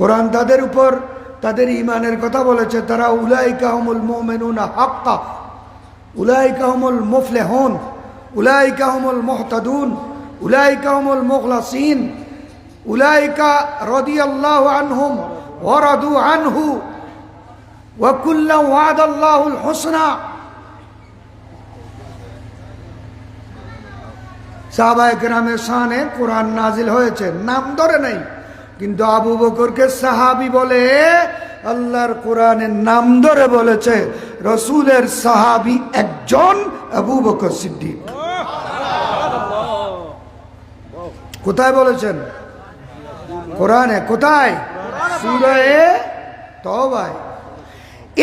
কোরআন তাদের উপর তাদের ঈমানের কথা বলেছে, তারা উলাইকা হুমুল মুমিনুনা হাক্কা, উলাইকা হুমুল মুফলিহুন, উলাইকা হুমুল মুহতাদুন, উলাইকা হুমুল মুখলাসিন, উলাইকা রাদিয়াল্লাহু আনহুম ওয়া রাদু আনহু ওয়া কুল্লান ওয়াদাল্লাহুল হুসনা। সাহাবায়ে কেরামের শানে কোরআন নাজিল হয়েছে, নাম ধরে নাই, কিন্তু আবু বকরকে সাহাবী বলে আল্লাহর কোরআনের নাম ধরে বলেছে। রসুলের সাহাবী একজন আবু বকর সিদ্দিক। কোথায় বলেছেন? কোরআনে। কোথায়? সূরা তাওবায়।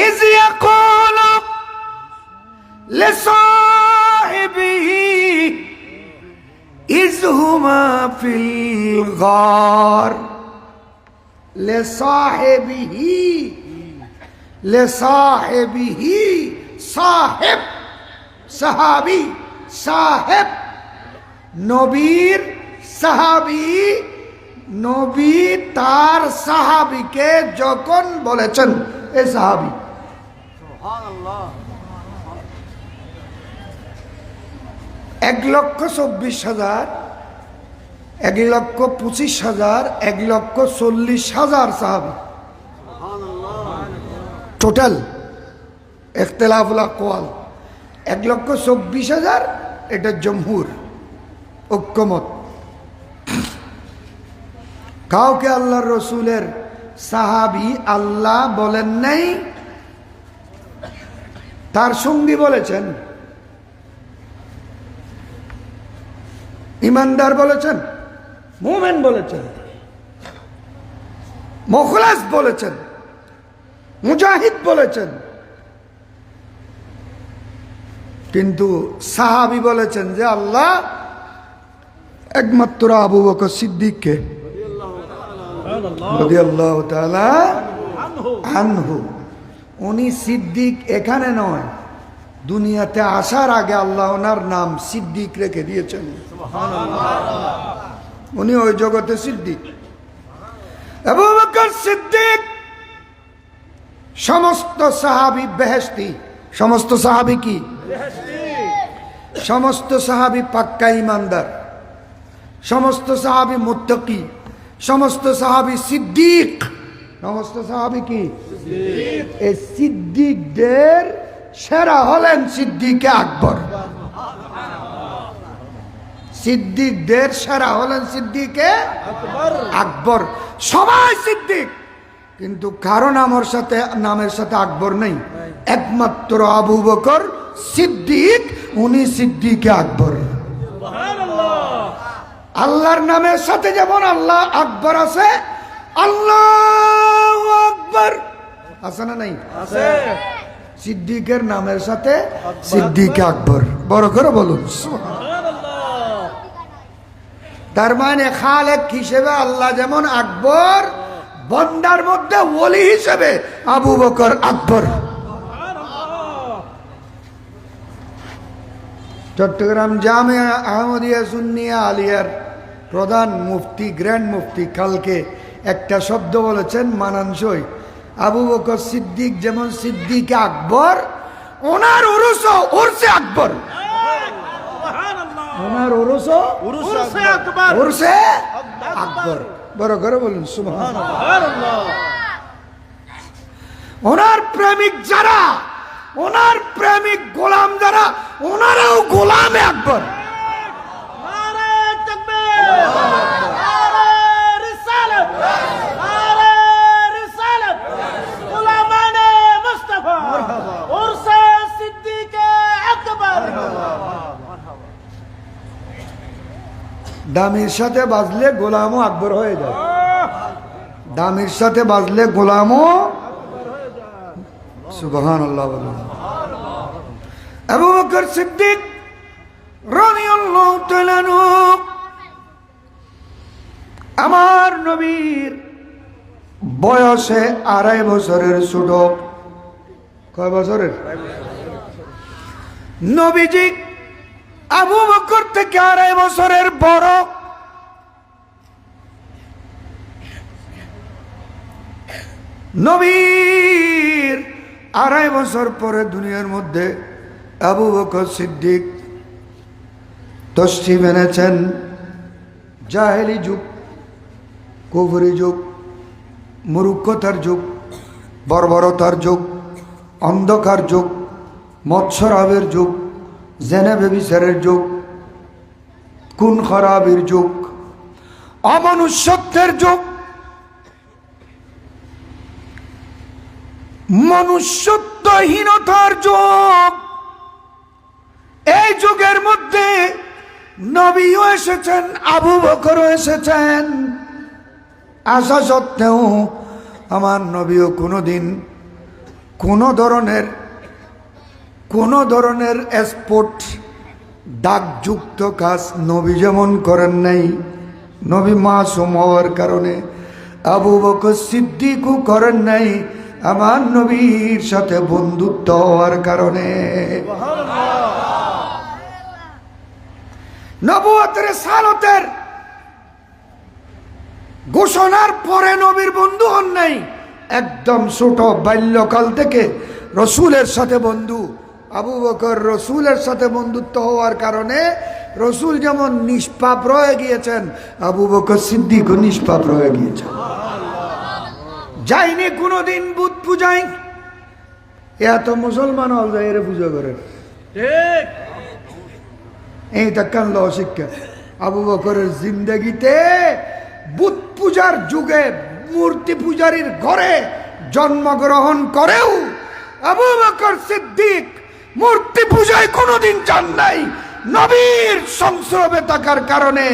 ইয ইয়াকুলু লিসাহিবিহি ইয হুমা ফিল গার, লিসাহিবিহি, লিসাহিবিহি, সাহেব, সাহাবী, সাহেব, নবীর সাহাবী, নবী তার সাহাবীকে যখন বলেছেন এ সাহাবী, সুবহানাল্লাহ, 1,24,000, 1,25,000, 1,40,000 সাহাবী টোটাল, ইখতিলাফুল আকওয়াল। 1,24,000 এটা জমহুর, ঐক্যমত। কাউকে আল্লাহর রসুলের সাহাবী আল্লাহ বলেন নাই, তার সঙ্গী বলেছেন, ইমানদার বলেছেন, মুমিন বলেছেন, মুখলাস বলেছেন, মুজাহিদ বলেছেন, কিন্তু সাহাবী বলেছেন যে আল্লাহ একমাত্র আবু বকর সিদ্দিককে রাদিয়াল্লাহু তাআলা আনহু, উনি সিদ্দিক এখানে নয়, দুনিয়াতে আসার আগে আল্লাহ ওনার নাম সিদ্দিক রেখে দিয়েছেন। উনি ওই জগতে সিদ্দিক। আবু বকর সিদ্দিক, সমস্ত সাহাবী বেহেশতি। সমস্ত সাহাবী কি? সমস্ত সাহাবী পাক্কা ইমানদার, সমস্ত সাহাবী মুত্তাকি, সমস্ত সাহাবী সিদ্দিক, সমস্ত সাহাবী কি? এই সিদ্দিকদের সেরা হলেন সিদ্দিকে আকবর। সিদ্দিকদের সেরা হলেন সিদ্দিকে আকবর। সবাই সিদ্দিক, কিন্তু কারো নামের সাথে আকবর নেই। একমাত্র আবু বকর সিদ্দিক, উনি সিদ্দিকে আকবর। আল্লাহর নামের সাথে যেমন আল্লাহ আকবর আছে, আল্লাহু আকবর আছে না নাই? আছে। সিদ্দিকের নামের সাথে সিদ্দিক আকবর। বড় করে বলুন সুবহানাল্লাহ। তার মানে খালেক হিসেবে আল্লাহ যেমন আকবর, বন্দার মধ্যে ওলি হিসেবে আবু বকর আকবর। চট্টগ্রাম জামিয়া আহমদিয়া সুন্নিয়া আলিয়ার প্রধান মুফতি, গ্র্যান্ড মুফতি কালকে একটা শব্দ বলেছেন মানানসই। আবু বকর সিদ্দিক যেমন সিদ্দিক আকবর, ওনার উরসে আকবর, ওনার উরসে আকবর। বড় করে বলুন সুবহানাল্লাহ। ওনার প্রেমিক যারা, ওনার প্রেমিক গোলাম যারা, ওনারাও গোলামে আকবর। দামির সাথে বাজলে গোলামও আকবর হয়ে যায়। দামির সাথে বাজলে গোলামও সুবহানাল্লাহ বলুন। আবু বকর সিদ্দিক রাদিয়াল্লাহু তাআলা আনহু আমার নবীর বয়সে 2.5 বছরের ছোট। কয় বছরের? নবীজি আবু বকর থেকে 2.5 বছরের বড়। নবীর 2.5 বছর পরে দুনিয়ার মধ্যে আবু বকর সিদ্দিক তশরিফ এনেছেন। জাহেলি যুগ, কুফরি যুগ, মূর্খতার যুগ, বর্বরতার যুগ, অন্ধকার যুগ, মৎসরাবের যুগ, জেনে ব্যভিচারের যুগ, খুন খারাবির যুগ, অমনুষ্যত্বের যুগ, মনুষ্যত্বহীনতার যুগ। এই যুগের মধ্যে নবীও এসেছেন, আবু বকরও এসেছেন। আসা সত্ত্বেও আমার নবীও কোনোদিন কোনো ধরনের স্পোর্ট দাগযুক্ত কাজ নবী যেমন করেন নাই, নবী মাসুম হওয়ার কারণে আবু বকর সিদ্দিকও করেন নাই আমার নবীর সাথে বন্ধুত্ব হওয়ার কারণে। নবুয়তের সালতের ঘোষণার পরে নবীর বন্ধু হন নাই, একদম ছোট বাল্যকাল থেকে রসুলের সাথে বন্ধু। আবু বকর রসুলের সাথে বন্ধুত্ব হওয়ার কারণে রসুল যেমন নিষ্পাপ রয়ে গিয়েছেন, আবু বকর সিদ্দিকও নিষ্পাপ রয়ে গিয়েছেন। যাইনি কোনোদিন বুত পূজায়। এত মুসলমান হল যায় এর পূজা করেন, এইটা কানল অশিক্ষা। আবু বকরের জিন্দগিতে বুত পূজার যুগে মূর্তি পূজারীর ঘরে জন্মগ্রহণ করেও আবু বকর সিদ্দিক মূর্তি পূজায় কোনোদিন যান নাই, নবীর সংস্রবে থাকার কারণে।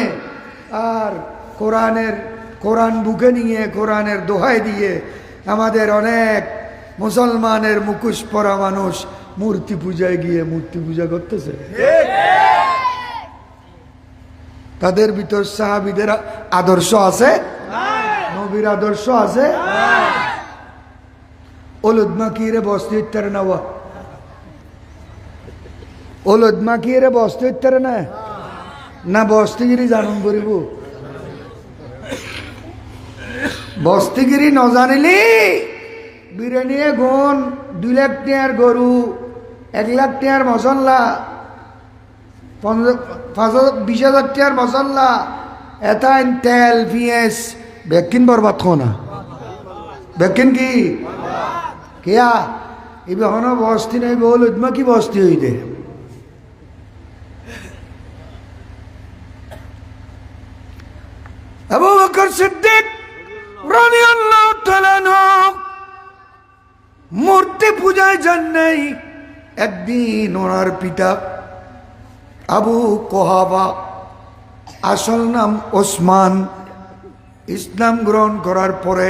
আর কোরআন বুকে নিয়ে কোরআনের দোহাই দিয়ে আমাদের অনেক মুসলমানের মুখোশ পরা মানুষ মূর্তি পূজায় গিয়ে মূর্তি পূজা করতেছে। তাদের ভিতর সাহাবীদের আদর্শ আছে, নবীর আদর্শ আছে। ওলুদমা কিরে বস্তি ইত্যারে নেওয়া, ওলুদমা কিরে বস্তি ইত্যারে না না বস্তিগিরি জানুন করিব। বস্তিগিরি নজানিলি বিরিয়ানি গুণ 2 লাখ টাকার গরু, 1 লাখ টাকার মশলা, 20,000 টাকার মশলা, এতাইন তেল পিঁয়াজ বেকিন বরবাদ খোনা বেকিন কি কেয়া এবার হন বস্তি নাই বল উদ্মা কি বস্তি হইতে। আবু বকর সিদ্দিক রাদিয়াল্লাহু তাআলা মূর্তি পূজায় যান নাই। একদিন ওনার পিতা আবু কোহাফা, আসল নাম ওসমান, ইসলাম গ্রহণ করার পরে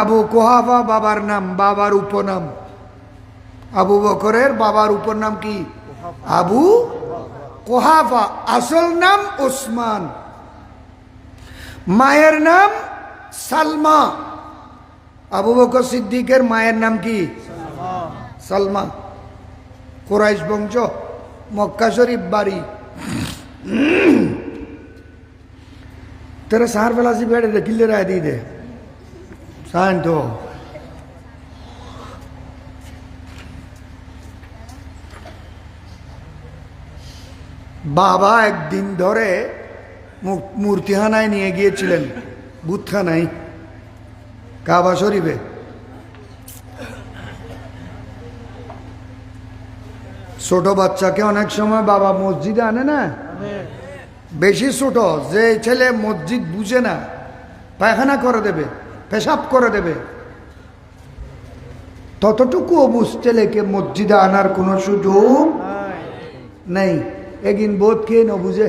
আবু কোহাফা বাবার নাম, বাবার উপনাম। আবু বকরের বাবার উপনাম কি? আবু কোহাফা, আসল নাম ওসমান, মায়ের নাম সালমা। আবু বকর সিদ্দিকের মায়ের নাম কি? সালমা। কুরাইশ বংশ, মক্কা শরীফ বাড়ি। तेरा सार वाला सी बैठे थे किले राय दी दे साइन तो বাবা একদিন ধরে মূর্তিখানায় নিয়ে গিয়েছিলেন, বুতখানায়, কাবা শরীফে। ছোট বাচ্চাকে অনেক সময় বাবা মসজিদে আনে না, বেশি ছোট যে ছেলে মসজিদ বুঝে না, পায়খানা করে দেবে, পেশাব করে দেবে, ততটুকুও বুঝতে লেগে মসজিদে আনার কোনো সুযোগ নেই। এগিন বোধ খেয়ে ন বুঝে,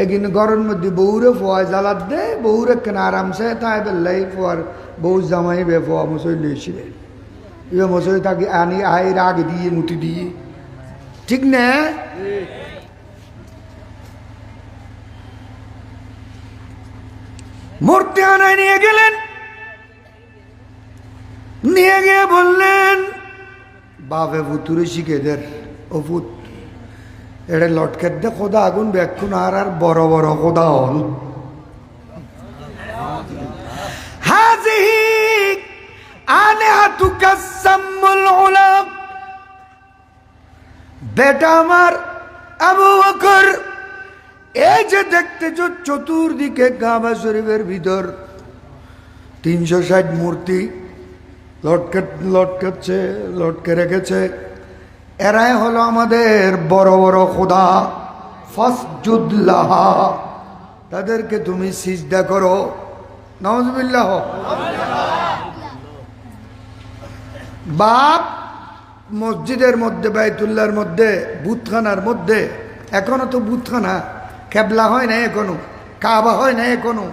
এগিন ঘরের মধ্যে বউরে ফোয়ায় জ্বালাত দে, বউরে কেন আরামসে তাই বেল্লাই ফোয়ার বউ জামাই বে ফোয়া মশই লইছিলেন, এবার মশই তাকে আনি আয়ের আগে দিয়ে মুটি দিয়ে, ঠিক না? মূর্তি আনায় নিয়ে গেলেন, নিয়ে গিয়ে বললেন বাপে ভুতুরে শিখেদের ও ভূত এটা লটকেট দে খোদা আগুন ব্যাক্ষুন আর আর বড় বড় খোদা হল বেটা আমার আবু বকর, এই যে দেখতেছো চতুর্দিকে কাবা শরীফের ভিতর 360 মূর্তি লটকে রেখেছে, এরাই হলো আমাদের বড় বড় খোদা। ফাসজুদ লাহা, তাদেরকে তুমি সিজদা করো। নাউজুবিল্লাহ। বাপ মসজিদের মধ্যে, বাইতুল্লাহর মধ্যে, বুতখানার মধ্যে, এখনো তো বুতখানা, কেবলা হয় না এখনো, কাবা হয় না এখনো।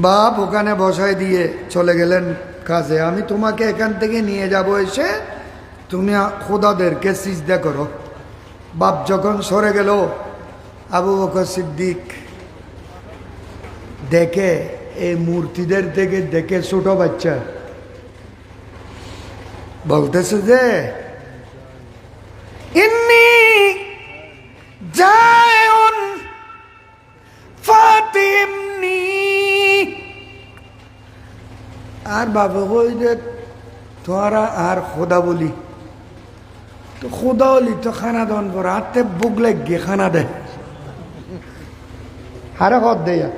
বাপ ওখানে বসায় দিয়ে চলে গেলেন কাজে, আমি তোমাকে এখান থেকে নিয়ে যাব, এসে তুমি খোদাদেরকে সিজদা করো। বাপ যখন সরে গেল, আবু বকর সিদ্দিক দেখে এই মূর্তিদের থেকে দেখে ছোট বাচ্চা বলতেছে যে ইন্নী জায়ুন ফাতিমনি। আর বাবা কই যে তোরা আর খোদা বলি, তো খোদা বলি তো খানা দন পর হাতে বুক লাগিয়ে খানা দে, হারে খদ দেয়া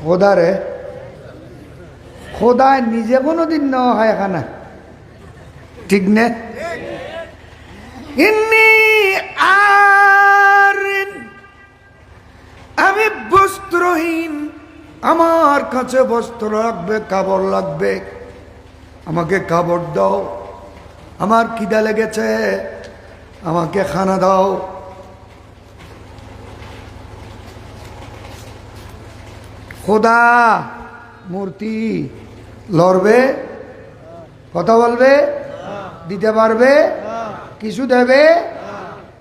খোদা রে। খোদা নিজে কোনোদিন নেওয়া হয় খানা, ঠিক নে? আমি বস্ত্রহীন, আমার কাছে বস্ত্র লাগবে, কাপড় লাগবে, আমাকে কাপড় দাও। আমার খিদা লেগেছে, আমাকে খানা দাও। খোদা মূর্তি লড়বে, কথা বলবে, দিতে পারবে, কিছু দেবে?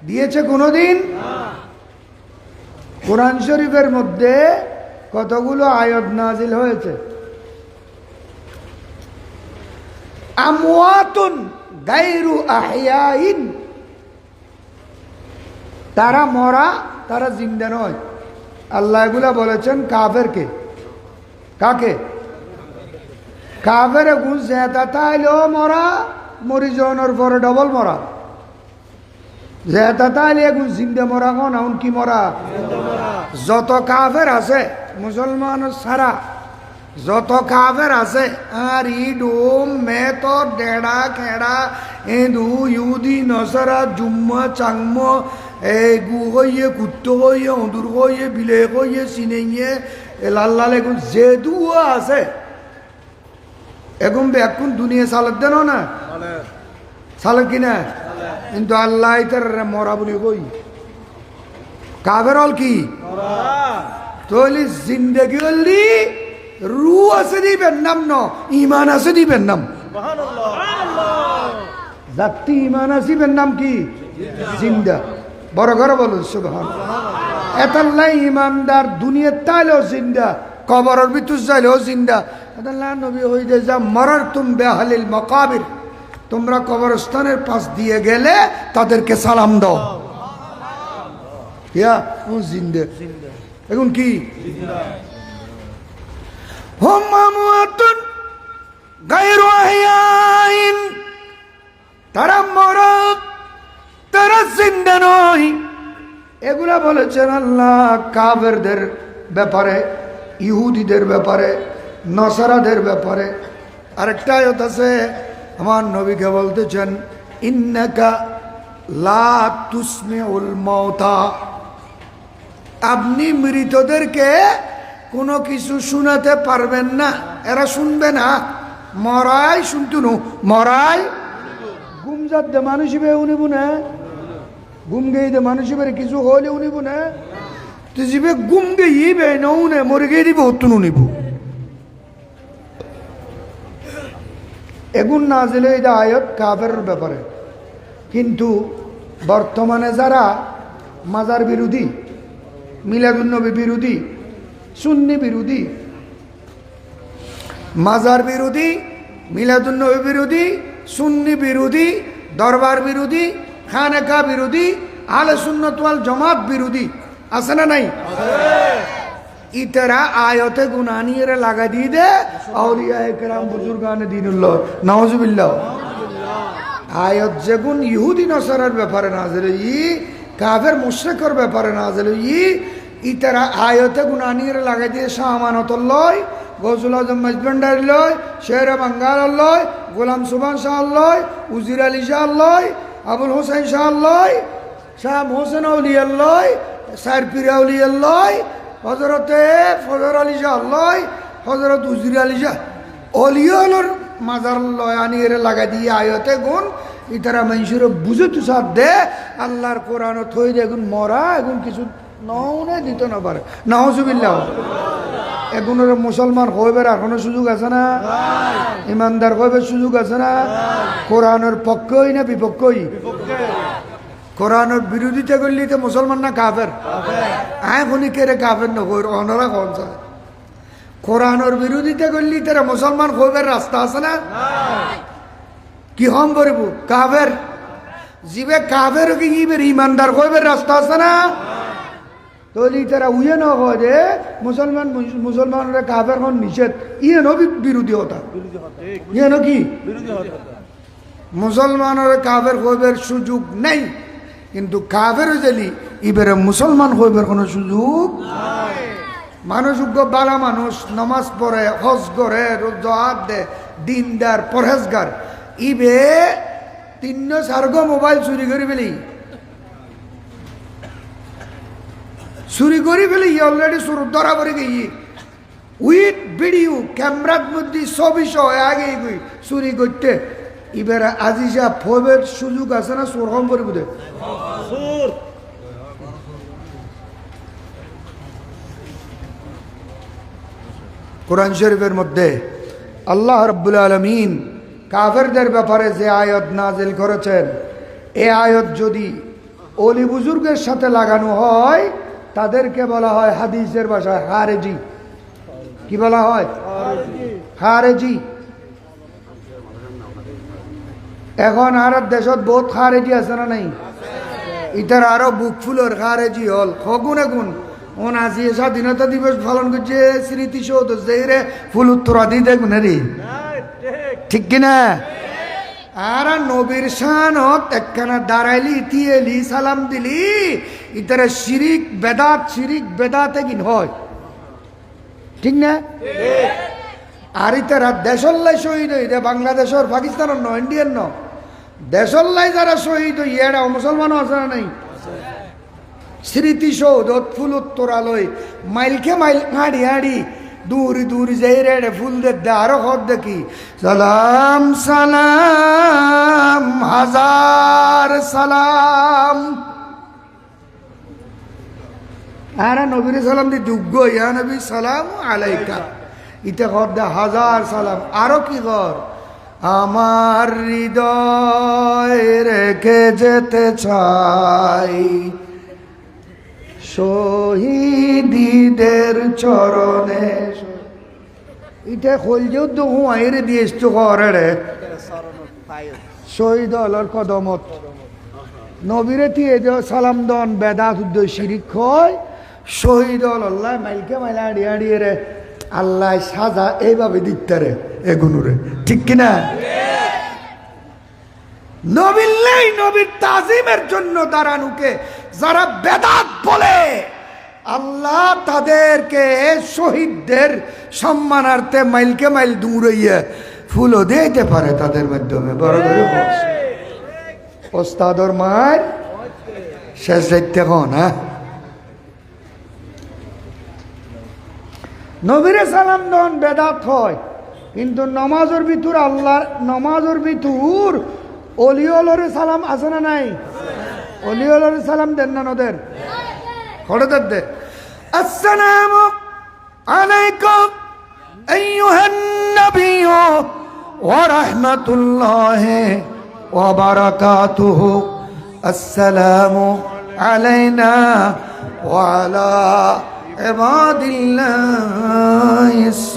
দিয়েছে কোনোদিন? কোরআন শরীফের মধ্যে কতগুলো আয়াত নাজিল হয়েছে, আমওয়াতুন গায়রু আহইয়াইন, তারা মরা, তারা জিন্দা নয়। আল্লাহ এগুলা বলেছেন কাফেরকে। কাকে? কাফের গুণ জেতা তাইলেও মরা, মরি জনের পরে ডবল মরা। জেতা তাইলে গুণ জিন্দা মরা কোন এখন কি মরা? যত কাফের আছে মুসলমান সারা, যত কাফের আছে আর ইডুম মেতো ডেড়া খেড়া এদু ইউদি নসরা জুম্মা চাংম এই গু হইয়ে কুত্তো হইয়ে অঁদুর হইয়ে বিলে হইয়ে চিনেইয়ে লাল্লাল এগুন যে দুও আছে এগুন এখন দুনিয়া সালত দেন না সালত কিনা, কিন্তু আল্লাহ তার মরা বলি কই কাফের হল কি তৈলি জিন্দগি হলি রু আছে দিবেন নাম ন ইমান আছে দিবেন নাম জাতি ইমান আসিবেন নাম কি জিন্দা। বড় ঘরে বলুন সুবহানাল্লাহ। এতাল্লাই ইমানদার দুনিয়ার তাইলেও জিন্দা, কবরের ভিতর যাইলেও জিন্দা। এতাল্লাহ নবী হইতে যা মরার তুম বেহালিল মকাবির, তোমরা কবরস্থানের পাশ দিয়ে গেলে তাদেরকে সালাম দাও। ইয়া ও জিন্দা এখন কি হুম আমওয়াতুন গায়রু আহইয়াইন, তারা মরা, তারা জিন্দা নয়। এগুলা বলেছেন আল্লাহ কাফেরদের ব্যাপারে, ইহুদিদের ব্যাপারে, নসারাদের ব্যাপারে। আরেকটা আয়াত আছে আমার নবীকে বলতেছেন ইন্নাকা লা তুসমিউল মাউতা, আপনি মৃতদেরকে কোনো কিছু শোনাতে পারবেন না, এরা শুনবে না। মরাই শুনতুনু, মরাই গুম যাত দে মানুষ বে উনিব না, গুম গেই দে মানুষ বের কিছু হলে উনিব না, তো জিবে গুম গেই বে নউনে মরে গেই দিব তুনু নিব। এগুন নাজিল এই আয়াত কাফের ব্যাপারে। কিন্তু বর্তমানে যারা মাজার বিরোধী, মিলাদুন্নবী বিরোধী, সুন্নি বিরোধী, মাজার বিরোধী, মিলাদুন্নবী বিরোধী, সুন্নি বিরোধী, দরবার বিরোধী, খানেকা বিরোধী, আহলে সুন্নাত ওয়াল জামাত বিরোধী আছে না নাই? ইতারা আয়তে গুনানিয়ে লাগা দিয়ে দে আউলিয়া একরাম বুজুর্গানে দিনুল্লাহ নাউজুবিল্লাহ। আয়াত যেগুন ইহুদি নসারার ব্যাপারে নাযিল ই কাফের মুশরিকের ব্যাপারে নাযিল ই তারা আয়াতে গুনানিয়ে লাগাই দিয়ে শাহ আমানত লয়, গৌসুল আজম মজবন্ডার লয়, শের বাঙ্গাল লয়, গোলাম সুবহান শাহ লয়, উজির আলী শাহ লয়, আবুল হোসেন শাহ লয়, শাহ মোহসেন আউলিয়া লয়, সাইর পীর আউলিয়া লয়, হযরতে ফজর আলী শাহ লয়, হযরত উজির আলী শাহ অলিয়লর মাজার লয় আনিয়ে লাগাই দিয়ে আয়তে গুণ ইতারা মানুষের বুঝে তো সাথ দে আল্লাহর কোরআন থই দেখুন মরা এখন কিছু নৌনে দিত না পারে নাউজুবিল্লাহ। এগুনের মুসলমান হইবার এখনো সুযোগ আছে না? ইমানদার হইবার সুযোগ আছে না? কোরআনের পক্ষই না বিপক্ষই? কোরআনের বিরোধিতা করলি তো মুসলমান না কাফের? এখনই কেড়ে কাফের নকর অনরা কোন চায় কোরআনের বিরোধিতা করলি তারা মুসলমান হইবার রাস্তা আছে না? কি হম করব কাফের জিবে কাফের কি ইবের ইমানদার হইবার রাস্তা আছে না? তাহলে তারা উইয়ে না হয় যে মুসলমানরা কাফের হন নিষেধ ইয়ে নবী বিরোধী হতা ইয়ে ন কি মুসলমানের কাফের হইবার সুযোগ নেই, কিন্তু কাফের জেলি ইবেরে মুসলমান হইবার কোনো সুযোগ মানুষ বালা মানুষ নমাজ পড়ে হজ করে রোজাত দে দিনদার পরহেজগার ইবে 3-4 মোবাইল চুরি করে ফেলি অলরেডি শুরু ধরা পড়ে গেই উইথ ভিডিও ক্যামেরার মধ্যে ছবি সহ আগে গই চুরি করতে এবার আজিজা ফোবের সুযোগ আছে না চোর কম করে বুঝে কোরআন শরীফের মধ্যে আল্লাহ রাব্বুল আলামিন কাফেরদের ব্যাপারে যে আয়াত নাজিল করেছেন এই আয়াত যদি ওলি বুজুর্গের সাথে লাগানো হয় তাদেরকে বলা হয় হাদিসের ভাষায় খারেজি। কি বলা হয়? খারেজি। এখন আর দেশত বহুত খারেজি আছে না নাই? ইতার আরো বুক ফুলের খারেজি হল খগুন এগুন ওন আজি স্বাধীনতা দিবস পালন করছে স্মৃতিসৌধ যেরে ফুল উত্তরা দিয়ে দেখুন রে ঠিক কিনা? আর নবীর শানত একখানা দাঁড়াইলি তিয়েলি সালাম দিলি ইতারে শিরিক বেদাতে কিন হয় ঠিক না? আর ইতারা দেশল্লাই শহীদ হইতে বাংলাদেশের পাকিস্তানের ন ইন্ডিয়ান ন দেশল্লাই যারা শহীদ হই এরা মুসলমানও আছে না নাই? স্মৃতিসৌধ ফুল উত্তরালয় মাইলকে মাইল হাঁড়ি হাঁড়ি দূরি দূরি যাই রে ফুল দে আরো হদ দেখি সালাম সালাম হাজার সালাম আর নবীর সালাম দি দুগ্গ ইয়া নবী সালাম আলাইকা ইতে হদ দে হাজার সালাম আরো কি কর আমার হৃদয় রেখে যেতে চাই শহীদদের চরণে ইটা খোলজেও তো হুঁয়াইরে দিয়েছ তো ঘরে শহীদ হলর কদমত নবীরে তিয়ে সালাম দন বেদাত শিরিক হয় শহীদ হল আল্লাহ মাইলকে মাইলা আড়িয়ে আড়িয়ে রে আল্লাহ সাজা এইভাবে দিতে রে এগুনুরে ঠিক কিনা? নবীল্লাই নবীর তাজিমের জন্য দাঁড়ানুকে যারা বেদাত বলে আল্লাহ তাদেরকে শহীদদের সম্মানার্থে মাইলকে মাইল দূরাইয়া ফুলও দিতে পারে তাদের মাধ্যমে বড় করে ওস্তাদর মার শেষ দেখতে কন হ্যাঁ নবীরে সালাম দন বেদাত হয়, কিন্তু নমাজের ভিতর আল্লাহর নমাজের ভিতর অলিওলরে সালাম আছে না নাই? অলিওলরে সালাম দেন না নদের খড়দের দে আসসালামু আলাইকুম আইয়ুহান নবী ওয়া রাহমাতুল্লাহি ওয়া বারাকাতুহু আসসালামু আলাইনা ওয়া আলা ইবাদিল্লাহিস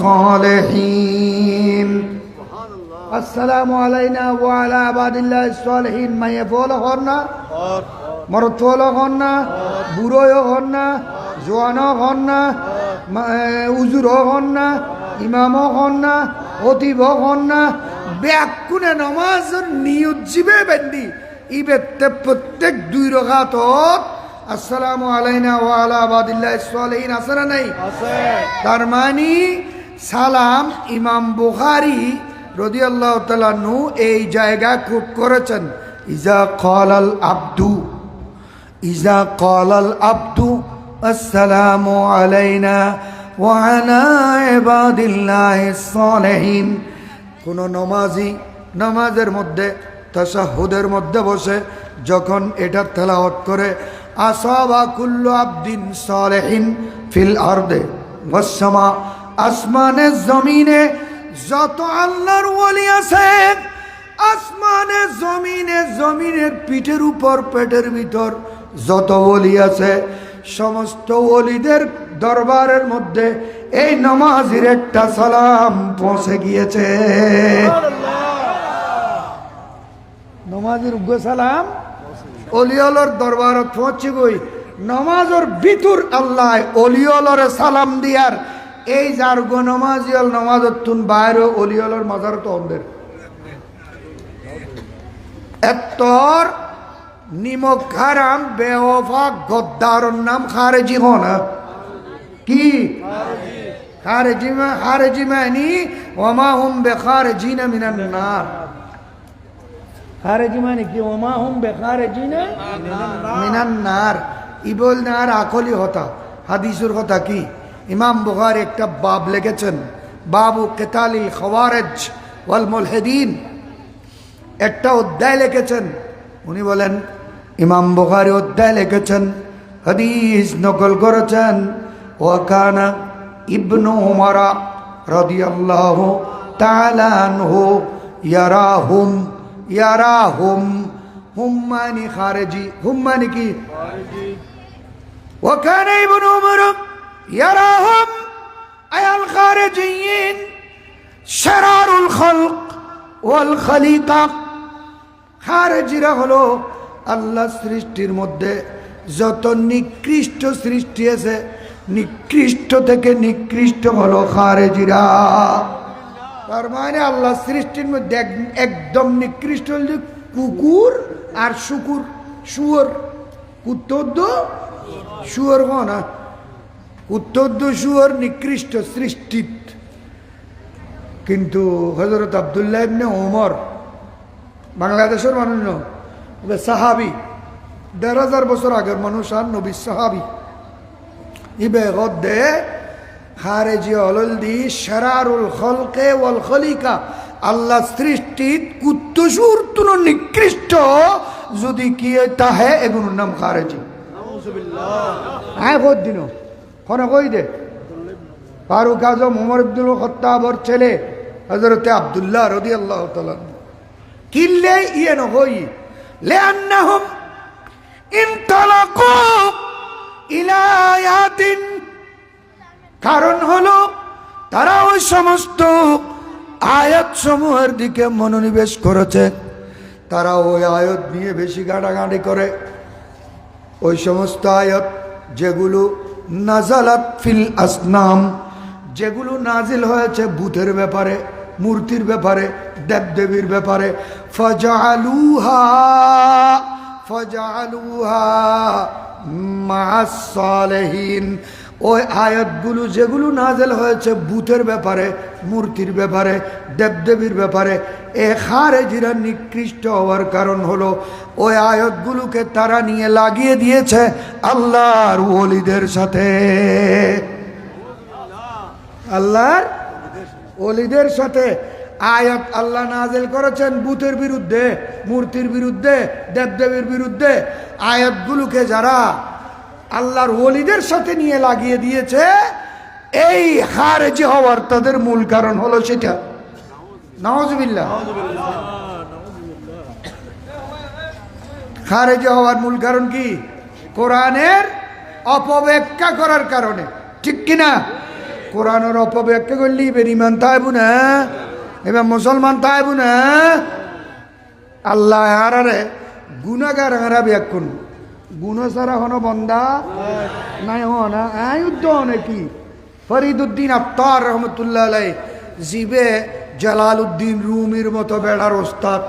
সালিহিন আসসালামু আলাইনা ওয়া আলা ইবাদিল্লাহিস সালিহিন মায়ে বলো হন না মরদ হন না বুড়োও হন না জোয়ানও হন না উজুর হন না, ইমামও হন না, অতিব হন না, ব্যাকুনে নমাজের নিয়ত জিবে বেন্দি ইবেতে প্রত্যেক 2 রাকাত আসসালামু আলাইনা ওয়া আলা ইবাদিল্লাহিস সালিহিন আছে না নাই? তার মানে সালাম ইমাম বুখারী রাদিয়াল্লাহু তাআলা নু এই জায়গা খুব করেছেন। ইজা ক্বালাল আবদু আসসালামু আলাইনা ওয়া আলা ইবাদিল্লাহিস সালিহিন। কোন নমাজি নামাজের মধ্যে তাশাহুদের মধ্যে বসে যখন এটা তেলাওয়াত করে আসাবা কুল্লু আবদিন সালিহিন ফিল আরদে ওয়াস সামা, আসমানে জমিনে যত আল্লাহর ওলি আছে, আসমানে জমিনে জমিনের পিঠের উপর পেটের ভিতর যত ওলি আছে, সমস্ত ওলিদের দরবারের মধ্যে এই নামাজের একটা সালাম পৌঁছে গিয়েছে। নামাজের উগ্র সালাম অলিওলর দরবারত পৌঁছে গই। নামাজের ভিতর আল্লাহ অলিওলর সালাম দিয়ার এই যার গো নমাজিয়াল নামাজত তুন বাইরে অলিওলর মাজার তো অন্ধের এত্তর নিমক হারাম বেওফা গদ্দারর নাম খারেজি হনা কি খারেজি মানে ওমা হুম বেখারেজিনা মিনান নার। খারেজি মানে কি? ওমা হুম বেখারেজিনা মিনান নার। ইবল নার আকলি হতা হাদিসের কথা কি? ইমাম বুখারী একটা বাব লিখেছেন, বাবু কিতালিল খাওয়ারিজ ওয়াল মুলহিদিন, একটা অধ্যায় লিখেছেন। উনি বলেন ইমাম বুখারী অধ্যায় লিখেছেন, হাদিস নকল করেছেন। ওয়াকানা ইবনু উমর রাদিয়াল্লাহু তাআলা আনহু ইয়ারাহুম হুম মানে খারেজি, হুম মানে কি? ওয়াকানা ইবনু উমর ইয়ারাহুম আয়াল খারেজিয়িন শারারুল খালক ওয়াল খালিকা। খারেজিরা হলো আল্লাহ সৃষ্টির মধ্যে যত নিকৃষ্ট সৃষ্টি আছে, নিকৃষ্ট থেকে নিকৃষ্ট হলো খারেজিরা। তার মানে আল্লাহ সৃষ্টির মধ্যে একদম নিকৃষ্ট হল কুকুর আর শুকুর, শুয়োর। কুত্তদ্দ শুয়োর না, কুত্তদ্দ শুয়োর নিকৃষ্ট সৃষ্টিত। কিন্তু হযরত আব্দুল্লাহ ইবনে ওমর বাংলাদেশের মানুষ ন, সাহাবি, ১৫০০ বছর আগের মানুষ আর নবী সাহাবি। ইবে গদ্দে খারেজি অলল দি শারারুল খলকে ওয়াল খলিকা, আল্লাহ সৃষ্টিত কুত্তসুর তুন নিকৃষ্ট যদি কি তাহে এগুলোর নাম খারেজি। হ্যাঁ কই দিন খনে কই দে ফারুক আজম ওমর ইবনুল খাত্তাবর ছেলে হযরতে আব্দুল্লাহ রাদিয়াল্লাহু তাআলা কিল্লে ইয়ে ন হই লিআন্নাহুম ইনতালাকু ইলা আয়াতিন, কারণ হলো তারা ওই সমস্ত আয়াত সমূহের দিকে মনোনিবেশ করেছে। তারা ওই আয়াত নিয়ে বেশি গাঁটাগাঁটি করে। ওই সমস্ত আয়াত যেগুলো নাজালাত ফিল আসনাম, যেগুলো নাজিল হয়েছে ভূতের ব্যাপারে, মূর্তির ব্যাপারে, দেবদেবীর ব্যাপারে, ফাজআলুহা মা'আস সালিহিন, ওই আয়াতগুলো যেগুলো নাজিল হয়েছে ভূতের ব্যাপারে, মূর্তির ব্যাপারে, দেবদেবীর ব্যাপারে, এ খারেজিরা নিকৃষ্ট হওয়ার কারণ হলো ওই আয়াতগুলোকে তারা নিয়ে লাগিয়ে দিয়েছে আল্লাহর ওলিদের সাথে। আল্লাহর ওলিদের সাথে আয়াত আল্লাহ নাজিল করেছেন ভূতের বিরুদ্ধে, মূর্তির বিরুদ্ধে, দেবদেবীর বিরুদ্ধে। আয়াতগুলোকে যারা আল্লাহর ওলিদের সাথে নিয়ে লাগিয়ে দিয়েছে, এই খারেজি হওয়ার তাদের মূল কারণ হলো সেটা। নাউজুবিল্লাহ। খারেজি হওয়ার মূল কারণ কি? কোরআনের অপব্যাখ্যা করার কারণে, ঠিক কিনা? কোরআনের অপব্যাখ্যা করলে এবার ইমান তাইবু না, এবার মুসলমান তাইবু না। আল্লাহ হারারে গুনাগার হারা ব্যাকুন, গুণ ছাড়া হন বন্দা নাই হনা আয়ুদ্ধ নাকি ফরিদুদ্দিন আত্তার রহমতুল্লাহ আলাই জিবে জালালউদ্দিন রুমির মতো বেড়ার ওস্তাদ।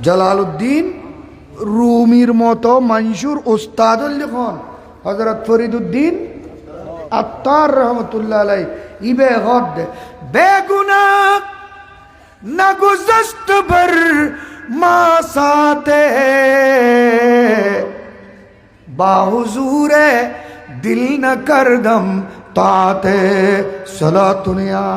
জালালউদ্দিন রুমির মতো মানসুর ওস্তাদ লিখন হযরত ফরিদুদ্দিন আত্তার রহমতুল্লাহ আলাই ইবে গদ বেগুনাহ না গুজশত ভর মা সাতে বাহুজুরে দিল ন করদম তাতে সলাতুনিয়া।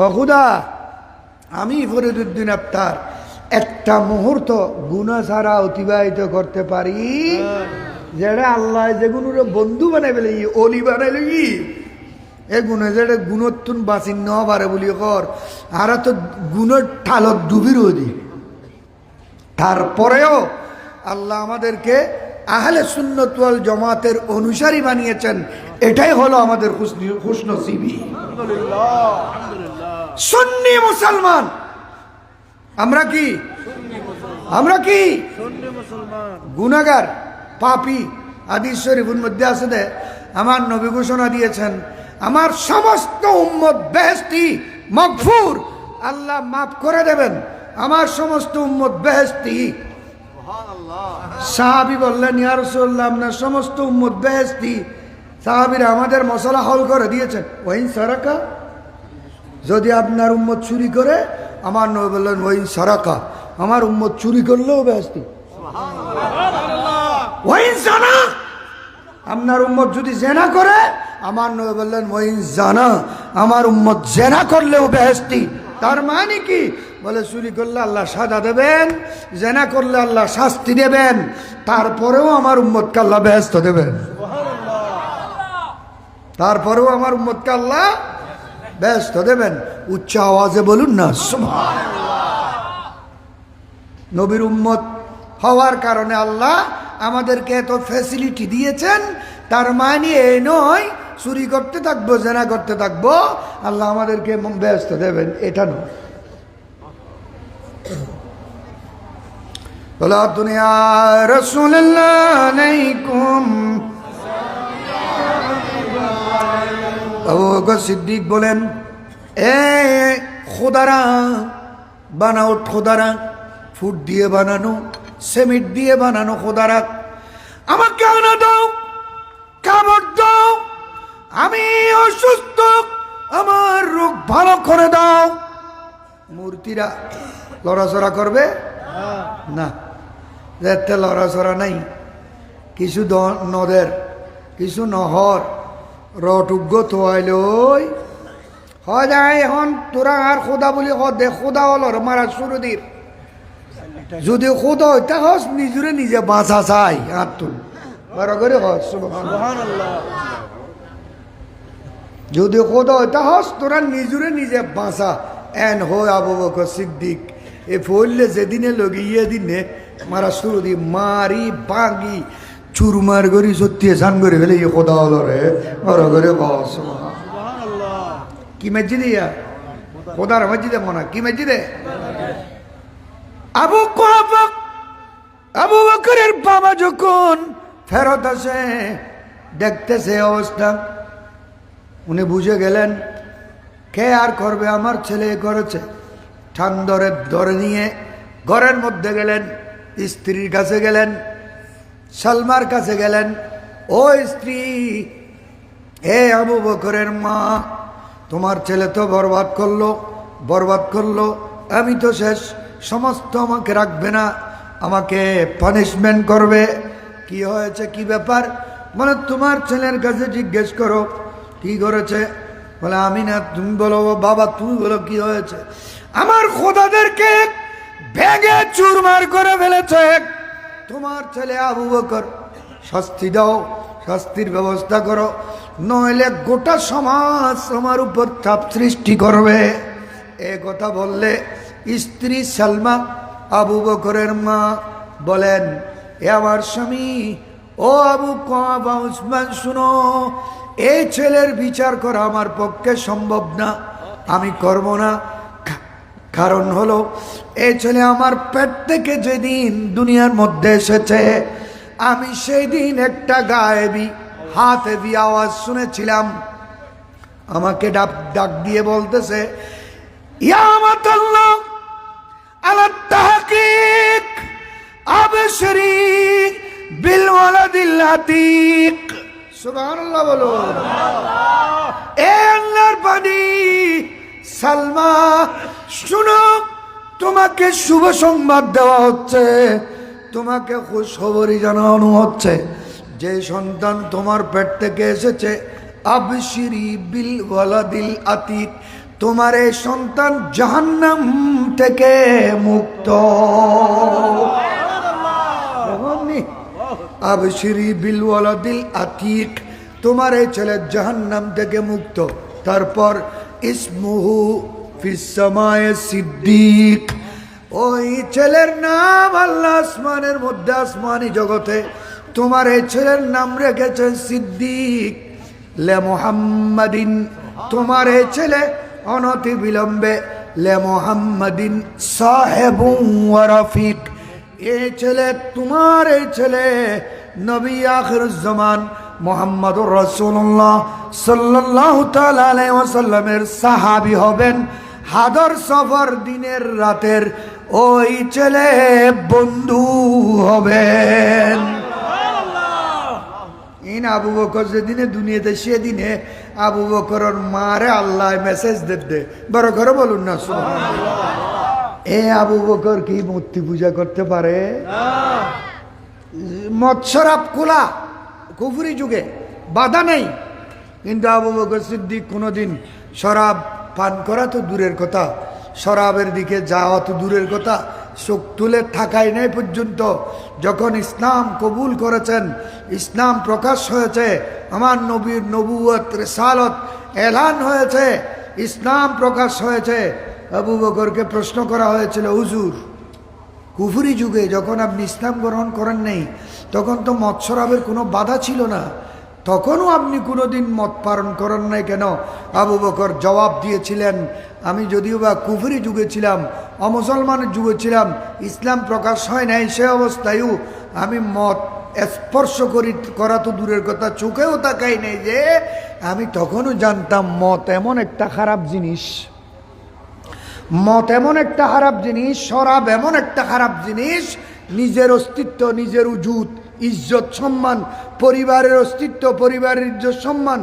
ও খুদা, আমি ফরিদুদ্দিন আত্তার একটা মুহূর্ত গুনাহ ছাড়া অতিবাহিত করতে পারি যেটা আল্লাহ যেগুলোর বন্ধু বানাই পেলে অলি বানাই লই এ গুণে যেটা গুণতুন বাঁচি ন পারে বলি কর আর তো গুণের ঠালত ডুবির দি। তারপরেও আল্লাহ আমাদেরকে আহলে সুন্নাত ওয়াল জামাতের অনুসারী বানিয়েছেন, এটাই হলো আমাদের খুশনসিবি। সুন্নি মুসলমান আমরা কি? আমরা কি গুনাহগার পাপী? হাদিস শরীফের মধ্যে আছে যে আমার নবী ঘোষণা দিয়েছেন আমার সমস্ত উম্মত বেহেশতি মাগফুর, আল্লাহ মাফ করে দেবেন আমার সমস্ত উম্মত বেহেশতি। সাহাবী বললেন ইয়া রাসূলুল্লাহ আপনার সমস্ত উম্মত বেহেশতি। সাহাবীরা আমাদের মশলা হল করে দিয়েছেন ওয়াইন সারাকা, যদি আপনার উম্মত চুরি করে, আমার নবী বললেন ওয়াইন সারাকা, আমার উম্মত চুরি করলেও বেহেশতি। ওয়াইন জানা, আপনার উম্মত যদি জেনা করে, আমার নবী বললেন ওয়াইন জানা, আমার উম্মত জেনা করলেও বেহেশতি। তার মানে কি? বলে চুরি করলে আল্লাহ সাজা দেবেন, জেনা করলে আল্লাহ শাস্তি দেবেন, তারপরেও আমার উম্মতকে আল্লাহ বেহেশত দেবেন। তারপরেও আমার উম্মতকে আল্লাহ বেহেশত দেবেন। উচ্চ আওয়াজে বলুন না সুবহানাল্লাহ। নবীর উম্মত হওয়ার কারণে আল্লাহ আমাদেরকে এত ফ্যাসিলিটি দিয়েছেন, তার মানে এই নয় চুরি করতে থাকবো, জেনা করতে থাকবো, আল্লাহ আমাদেরকে বেহেশত দেবেন, এটা নয়। বলা দুনিয়া রাসূলুল্লাহ আলাইকুম। আবু বকর সিদ্দিক বলেন এ খোদারা বানাও, খোদারা ফুট দিয়ে বানানো, সিমেন্ট দিয়ে বানানো খোদারা আমাকে আনা দাও, খাবার দাও, আমি অসুস্থ, আমার রোগ ভালো করে দাও। মূর্তিরা লড়াচড়া করবে না, যেতে লড়াচড়া নাই। কিছু নদের কিছু নহর রটুগ্য তোয়াইল হয় যায় এখন তোরা আর খোদা বলি দে খোদা হল মারা শুরু দির। যদি খোদা হইতে হস নিজরে নিজে বাঁচা চাই আর তুই বড় করে হস সুবহানাল্লাহ। যদি খোদা হইতে হস তোরা নিজরে নিজে বাঁচা এন হয় আবু বকর সিদ্দিক এ ফললে যেদিনে লগিয়ে দিনে মারা শুরু দি মারি বাঙ্গি চুরমার করি সত্যি সান করে ফেলে খোদা হলো রে বড় করে বস সুবহানাল্লাহ। কি মসজিদে ইয়া খোদার মসজিদে মনে কি মসজিদে? আবু বকরের বাবা যখন ফেরত আসে দেখতেছে অবস্থা, উনি বুঝে গেলেন কে আর করবে, আমার ছেলে করেছে। ঠান ধরে নিয়ে ঘরের মধ্যে গেলেন, স্ত্রীর কাছে গেলেন, সালমার কাছে গেলেন, ও স্ত্রী, হে আবু বকরের মা, তোমার ছেলে তো বরবাদ করলো, আমি তো শেষ, সমস্ত আমাকে রাখবে না, আমাকে পানিশমেন্ট করবে। কি হয়েছে, কি ব্যাপার? বলে তোমার ছেলের কাছে জিজ্ঞেস করো কি করেছে। বলে আমি না, তুমি বলো বাবা, তুমি বলো কি হয়েছে। আমার খোদাদেরকে ভেঙে চুরমার করে ফেলেছে তোমার ছেলে আবু বকর, শাস্তি দাও, শাস্তির ব্যবস্থা করো, নইলে গোটা সমাজ আমার উপর চাপ সৃষ্টি করবে। এ কথা বললে স্ত্রী সালমা আবু বকরের মা বলেন, এ আমার স্বামী, ও আবু কুহাফা উসমান, শুনো, এই ছেলের বিচার করা আমার পক্ষে সম্ভব না, আমি করব না। কারণ হলো এই ছেলে আমার পেট থেকে যেদিন দুনিয়ার মধ্যে এসেছে আমি সেই দিন একটা গায়েবী হাতেবি আওয়াজ শুনেছিলাম। আমাকে ডাক দিয়ে বলতেছে, ইয়া আমাতাল্লাহ আলা তাহকিক আবশরি বিল ওয়ালাদিল আতিক। সুবহানাল্লাহ বলো। এ আল্লাহর বাণী সালমা শুনো, তোমাকে শুভ সংবাদ দেওয়া হচ্ছে, তোমাকে খুশখবরি জানানো হচ্ছে, যে সন্তান তোমার পেট থেকে এসেছে আবশিরি বিল ওয়ালাদিল আতিক, তোমার এই সন্তান জাহান্নাম থেকে মুক্ত। আবশিরি বিল ওয়ালাদিল আতিক, তোমার এই ছেলে জাহান্নাম থেকে মুক্ত। তারপর ইসমুহু ফিস সামায়ে সিদ্দিক, ওই ছেলের নাম আল্লাহ আসমানের মধ্যে আসমানি জগতে তোমার এই ছেলের নাম রেখেছেন সিদ্দিক। লে মুহাম্মাদিন, তোমার এই ছেলে অনতি বিলম্বে লে মুহাম্মাদিন সাহেবু ওয়া রাফিক, এই ছেলে তোমার এই ছেলে নবী আখিরুজ জামান মুহাম্মদুর রাসূলুল্লাহ সাল্লাল্লাহু তাআলা আলাইহি ওয়াসাল্লামের সাহাবী হবেন। হাদর সফর দিনের রাতের ওই ছেলে বন্ধু হবেন। ইন আবু বকর যেদিনে দুনিয়াতে সেদিনে আবু বকরের মারে আল্লাহ মেসেজ দে বড় করে বলুন না সুবহানাল্লাহ। এ আবু বকর কি মূর্তি পূজা করতে পারে? মৎসরাপ খোলা কুফরি যুগে বাধা নেই, কিন্তু আবু বকর সিদ্দিক কোনোদিন শরাব পান করা তো দূরের কথা, শরাবের দিকে যাওয়া তো দূরের কথা, চোখ তুলে থাকাই নেই পর্যন্ত। যখন ইসলাম কবুল করেছেন, ইসলাম প্রকাশ হয়েছে, আমার নবীর নবুয়ত রিসালত এলান হয়েছে, ইসলাম প্রকাশ হয়েছে, আবু বকরকে প্রশ্ন করা হয়েছিল, হুজুর কুফরি যুগে যখন আপনি ইসলাম গ্রহণ করেন নাই তখন তো মদ শরাবের কোনো বাধা ছিল না, তখনও আপনি কোনোদিন মদ পালন করেন নাই কেন? আবু বকর জবাব দিয়েছিলেন, আমি যদিও বা কুফরি যুগে ছিলাম, অমুসলমানের যুগে ছিলাম, ইসলাম প্রকাশ হয় নাই, সে অবস্থায়ও আমি মদ স্পর্শ করা তো দূরের কথা, চোখেও তাকাই নেই, যে আমি তখনও জানতাম মদ এমন একটা খারাপ জিনিস, মদ এমন একটা খারাপ জিনিস, শরাব এমন একটা খারাপ জিনিস, নিজের অস্তিত্ব, নিজের উজুত, ইজ্জত সম্মান, পরিবারের অস্তিত্ব, পরিবারের ইজ্জত সম্মান,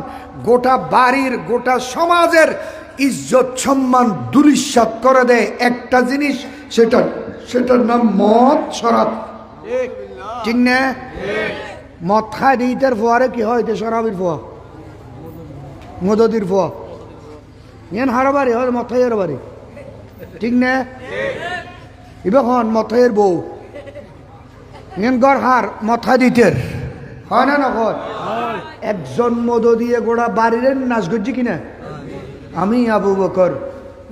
গোটা বাড়ির গোটা সমাজের ইজ্জত সম্মান ধূলিসাৎ করে দেয় একটা জিনিস, সেটার নাম মদ শরাব। ঠিক না? মদ খায় দিতের ফোয়ারে কি হয়? শরাবের ফোয়া, মদদির ফোয়া, ইয়ান হারাবারি হয়, মদ খাই হারাবারি। ঠিক না? এবার হন মথের বউ গড় হার মথা দিতের হয় না নখন? একজন মদ দিয়ে গোড়া বাড়ির নাচ করছি কিনা? আমি আবু বকর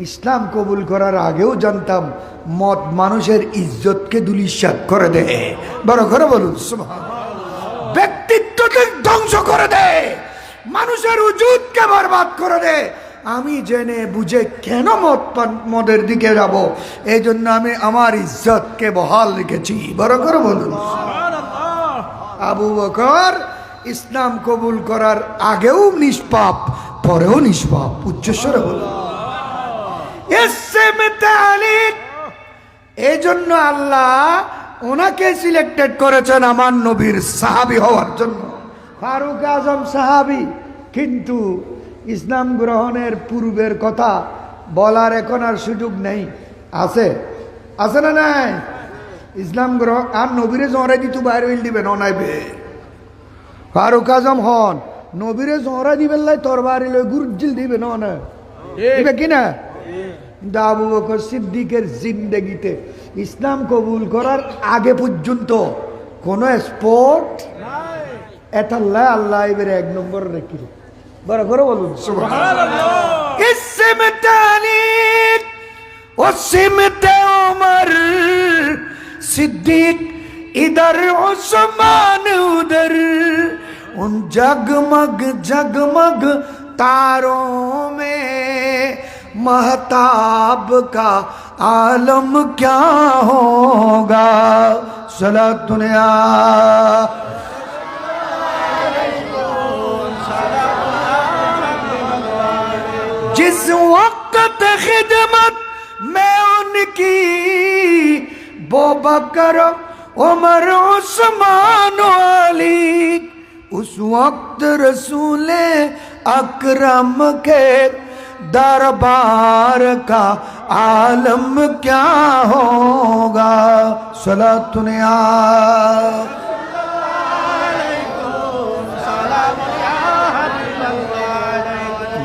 ইসলাম কবুল করার আগেও জানতাম মদ মানুষের ইজ্জতকে ধূলিসাৎ করে দেয়। বড় করে বলুন সুবহানাল্লাহ। ব্যক্তিত্বকে ধ্বংস করে দেয়, মানুষের উজুতকে বরবাদ করে দেয়। আমি জেনে বুঝে কেন মদের দিকে যাব, এই জন্য আমি আমার ইজ্জতকে বহাল রেখেছি। বড় করে বলুন সুবহানাল্লাহ। আবু বকর ইসলাম কবুল করার আগেও নিষ্পাপ, পরেও নিষ্পাপ। উচ্চস্বরে বলুন। এই জন্য আল্লাহ ওনাকে সিলেক্টেড করেছেন আমার নবীর সাহাবী হওয়ার জন্য। ফারুক আজম সাহাবী, কিন্তু ইসলাম গ্রহণের পূর্বের কথা বলার এখন আর সুযোগ নেই। আছে আছে না নাই? ইসলাম গ্রহণ আর নবীরে জহরাই দিত বাইরে দিবে ননাইবে। ফারুক আজম হন নবীরে জহরাই দিবে লাই তরবারি লই গুরজিল দিবে ননা দিবে কিনা? আবু বকর সিদ্দিকের জিন্দেগিতে ইসলাম কবুল করার আগে পর্যন্ত কোন স্পট এটা আল্লাহ এবারে এক নম্বর রেখে বড় করে বলুন সুবহানাল্লাহ। ইসমতে আলী ওসিমতে ওমর सिद्दीक इधर उस्मान उधर उन जगमग जगमग तारों में महताब का आलम क्या होगा। सलात दुनिया जिस वक्त खिदमत में उनकी बो बकर उमर उस्मान अली, उस वक्त रसूल अकरम के दरबार का आलम क्या होगा। सलात दुनिया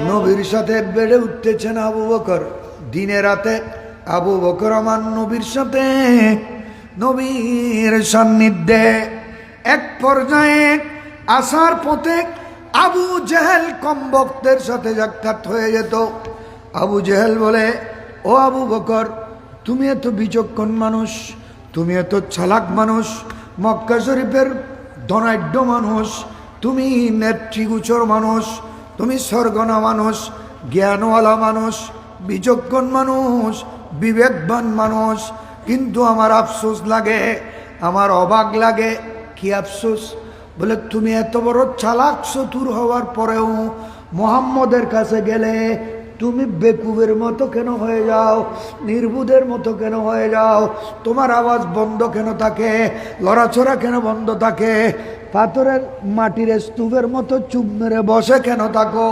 নবীর সাথে বেড়ে উঠতেছেন আবু বকর। দিনে রাতে আবু বকর আমার নবীর সাথে, নবীর সান্নিধ্যে। এক পর্যায়ে আসার পথে আবু জেহেল কমবক্তের সাথে সাক্ষাৎ হয়ে যেত। আবু জেহেল বলে, ও আবু বকর, তুমি এত বিচক্ষণ মানুষ, তুমি এত চালাক মানুষ, মক্কা শরীফের ধনাঢ্য মানুষ, তুমি নেত্রীগোচর মানুষ, তুমি স্বর্গনা মানুষ, জ্ঞানওয়ালা মানুষ, বিচক্ষণ মানুষ, বিবেকবান মানুষ, কিন্তু আমার আফসোস লাগে, আমার অবাক লাগে। কি আফসোস? বলে তুমি এত বড় চালাক চতুর হওয়ার পরেও মোহাম্মদের কাছে গেলে তুমি বেকুবের মতো কেন হয়ে যাও, নির্বুধের মতো কেন হয়ে যাও, তোমার আওয়াজ বন্ধ কেন থাকে, লড়াছড়া কেন বন্ধ থাকে, পাথরের মাটির স্তূপের মতো চুপ মেরে বসে কেন থাকো?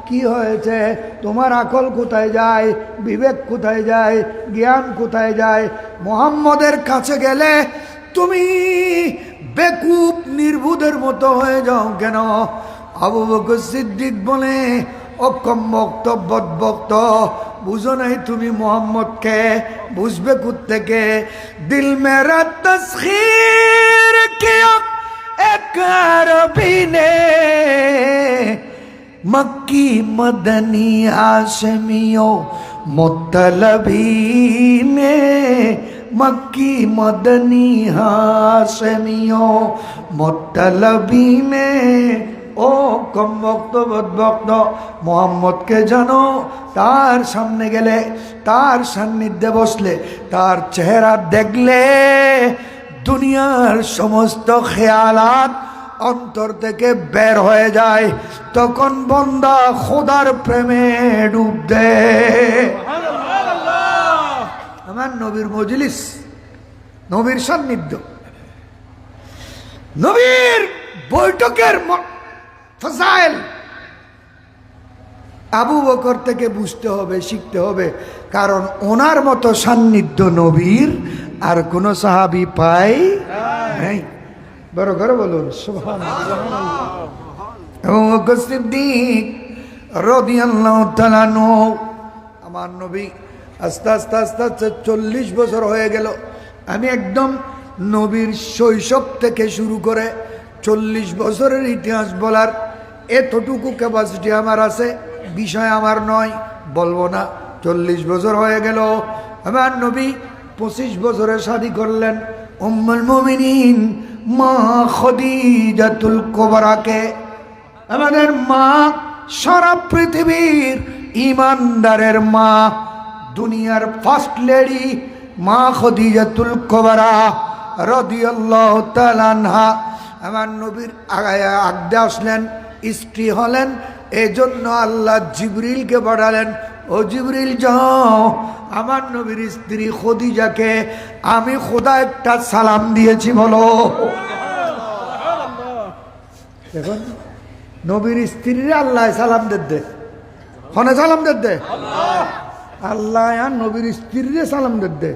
কি হয়েছে? তোমার আকল কোথায় যায়, বিবেক কোথায় যায়, জ্ঞান কোথায় যায়? মোহাম্মদের কাছে গেলে তুমি বেকুব নির্বুধের মতো হয়ে যাও কেন? আবু বকর সিদ্দিক বলে, অকম বক্ত বদবক্ত, বুঝো নাই তুমি মোহাম্মদকে, বুঝবে কোত্থেকে? দিল মেরা তসখীর কিয়া এক আরবী নে, মক্কি মদনী হাশমিও মুত্তলবী নে, মক্কি মদনী হাশমিও মুত্তলবী নে। ও কম বক্ত বদবক্ত, মোহাম্মদকে জানো, তার সামনে গেলে, তার সান্নিধ্যে বসলে, তার চেহারা দেখলে দুনিয়ার সমস্ত খেয়ালাত অন্তর থেকে বের হয়ে যায়। তখন বন্দা খোদার প্রেমে ডুব দেয়। আমার নবীর মজলিস, নবীর সান্নিধ্য, নবীর বৈঠকের ফাজাইল আবু বকর থেকে বুঝতে হবে, শিখতে হবে। কারণ ওনার মতো সান্নিধ্য নবীর আর কোন সাহাবী পাই নাই। বড় করে বলুন সুবহানাল্লাহ। সিদ্দিক রাদিয়াল্লাহু তাআলা আনহু, আমার নবী আস্তে আস্তে আস্তে আস্তে 40 বছর হয়ে গেল। আমি একদম নবীর শৈশব থেকে শুরু করে 40 বছরের ইতিহাস বলার এতটুকু ক্যাপাসিটি আমার আছে। বিষয় আমার নয়, বলবো না। 40 বছর হয়ে গেল। আমার নবী 25 বছরে শাদী করলেন উম্মুল মুমিনিন মা খাদিজাতুল কুবরাকে। আমাদের মা, সারা পৃথিবীর ইমানদারের মা, দুনিয়ার ফার্স্ট লেডি মা খাদিজাতুল কুবরা রাদিয়াল্লাহু তাআলা আনহা আমার নবীর আগে আসলেন, স্ত্রী হলেন। এজন্য আল্লাহ জিবরিলকে পাঠালেন, ও জিবরিল যাও আমার নবীর স্ত্রী খদিজাকে আমি খোদা একটা সালাম দিয়েছি বলো। দেখুন নবীর স্ত্রীরে আল্লাহ সালাম দে, হনে সালাম দে, আল্লাহ আর নবীর স্ত্রীরে সালাম দে।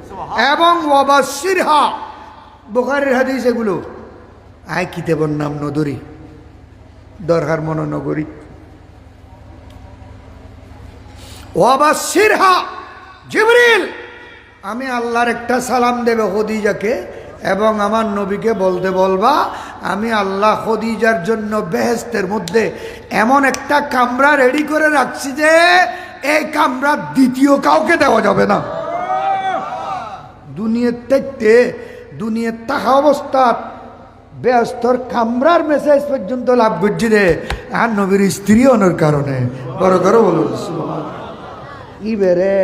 এবং ওয়াবাশশিরহা, বুখারীর হাদিস এগুলো। আয় কিতাবর নাম নদরি, দরকার মনে নগরী। ওয়াবাশশিরহা জিবরিল, আমি আল্লাহর একটা সালাম দেবে খদিজাকে, এবং আমার নবীকে বলতে বলবা আমি আল্লাহ খদিজার জন্য বেহেশতের মধ্যে এমন একটা কামরা রেডি করে রাখছি যে এই কামরা দ্বিতীয় কাউকে দেওয়া যাবে না। দুনিয়ার দেখতে, দুনিয়ার থাকা অবস্থা বেহস্তর কামরার মেসেজ পর্যন্ত লাভ করছি রে আর নবীর স্ত্রী অনর কারণে। বড় করে বলুন ই বেরে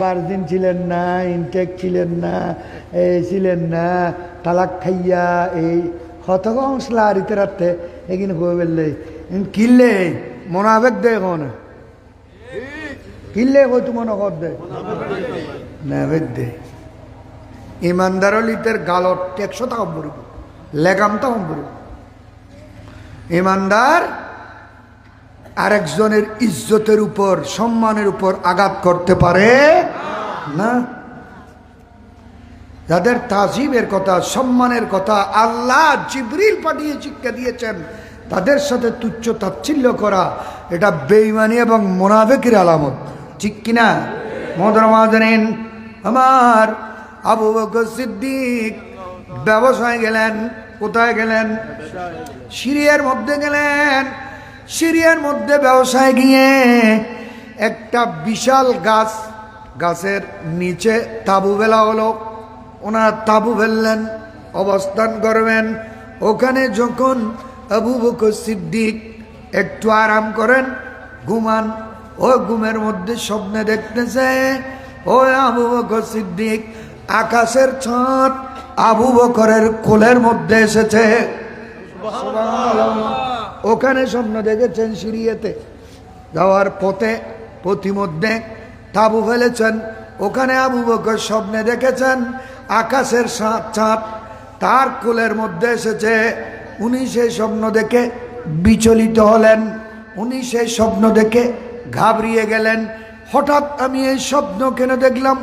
ভার্জিন ছিলেন না, ইনটেক ছিলেন না, ছিলেন না, তালাক খাইয়া এই হত হংসলা আরিতে রাখতে এগিয়ে হয়ে বললে কিনলে মনাবেক দে এখন কিনলে হয়তো মনে কর দে নাবেক দে ইমানদার লিতের গালত 100 টাকা পড়ব লেগামটা কম পড়ব ইমানদার আরেকজনের ইজ্জতের উপর সম্মানের উপর আঘাত করতে পারে না। যাদের তাজিমের কথা সম্মানের কথা আল্লাহ জিবরিল পাঠিয়ে শিক্ষা দিয়েছেন তাদের সাথে তুচ্ছ তাচ্ছিল্য করা এটা বেঈমানি এবং মুনাফিকের আলামত, ঠিক কিনা? মুহতারাম আমার আবু বকর সিদ্দিক ব্যবসায় গেলেন। কোথায় গেলেন? সিরিয়ার মধ্যে গেলেন। সিরিয়ার মধ্যে ব্যবসায় গিয়ে একটা বিশাল গাছের নিচে তাঁবু ফেলা হলো। ওনার তাঁবু ফেললেন, অবস্থান করবেন। ওখানে যখন আবু বকর সিদ্দিক একটু আরাম করেন, ঘুমান, ও ঘুমের মধ্যে স্বপ্নে দেখতেছে ও আবু বকর সিদ্দিক আকাশের ছাদ আবু বকরের কোলের মধ্যে এসেছে। ওখানে স্বপ্ন দেখেছেন। সিরিয়াতে যাওয়ার পথে পথিমধ্যে তাঁবু ফেলেছেন। ওখানে আবু বকর স্বপ্নে দেখেছেন আকাশের চাঁদ তার কোলের মধ্যে এসেছে। উনি সেই স্বপ্ন দেখে বিচলিত হলেন, উনি সেই স্বপ্ন দেখে ঘাবড়িয়ে গেলেন। হঠাৎ আমি এই স্বপ্ন কেন দেখলাম?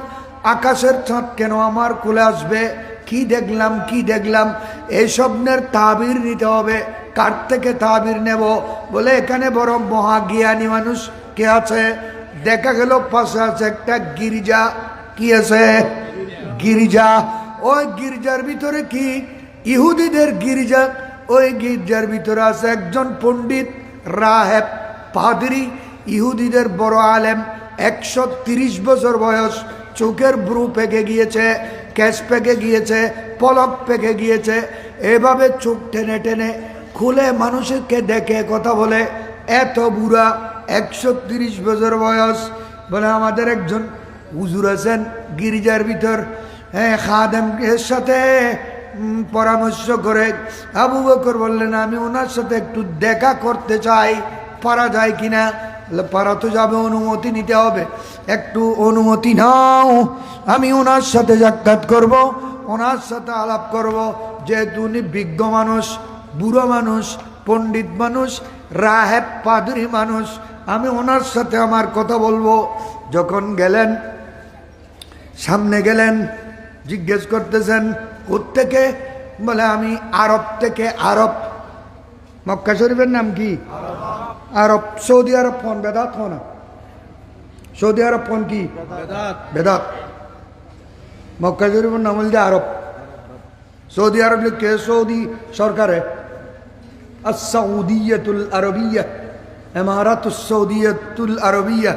আকাশের চাঁদ কেন আমার কোলে আসবে? কি দেখলাম? এই স্বপ্নের তাবির নিতে হবে। কার থেকে তাবির নেব? বলে এখানে বড় মহাজ্ঞানী মানুষ কে আছে? দেখা গেল পাশে আছে একটা গির্জা। কি আছে? গির্জা। ওই গির্জার ভিতরে কি? ইহুদিদের গির্জা। ওই গির্জার ভিতরে আছে একজন পণ্ডিত, রাহেব, পাদ্রী, ইহুদিদের বড় আলেম। 130 বছর বয়স, চোখের ব্রু পেকে গিয়েছে, ক্যাশ পেকে গিয়েছে, পলক পেকে গিয়েছে। এভাবে চোখ টেনে টেনে খুলে মানুষকে দেখে কথা বলে। এত বুড়া, 130 বছর বয়স। বলে আমাদের একজন হুজুর আছেন গির্জার ভিতর, খাদেমের সাথে পরামর্শ করে। আবু বকর বললেন আমি ওনার সাথে একটু দেখা করতে চাই, পারা যায় কিনা? পারা তো যাবে, অনুমতি নিতে হবে। একটু অনুমতি নাও, আমি ওনার সাথে সাক্ষাৎ করব, ওনার সাথে আলাপ করব। যেহেতু উনি বিজ্ঞ মানুষ, বুড়ো মানুষ, পণ্ডিত মানুষ, রাহেব পাদ্রী মানুষ, আমি ওনার সাথে আমার কথা বলবো। যখন গেলেন, সামনে গেলেন, জিজ্ঞেস করতেছেন কোত্থেকে? বলে আমি আরব থেকে। আরব, মক্কা শরীফের নাম কি? আরব। সৌদি আরব ফোন বেদাত হো না? সৌদি আরব ফোন কি? বেদাত। মক্কা শরীফের নাম হল আরব। সৌদি আরব লিখে সৌদি সরকারে সৌদিয়তুল আরবিয়া, ইমারাতুস সৌদিয়তুল আরবিয়া।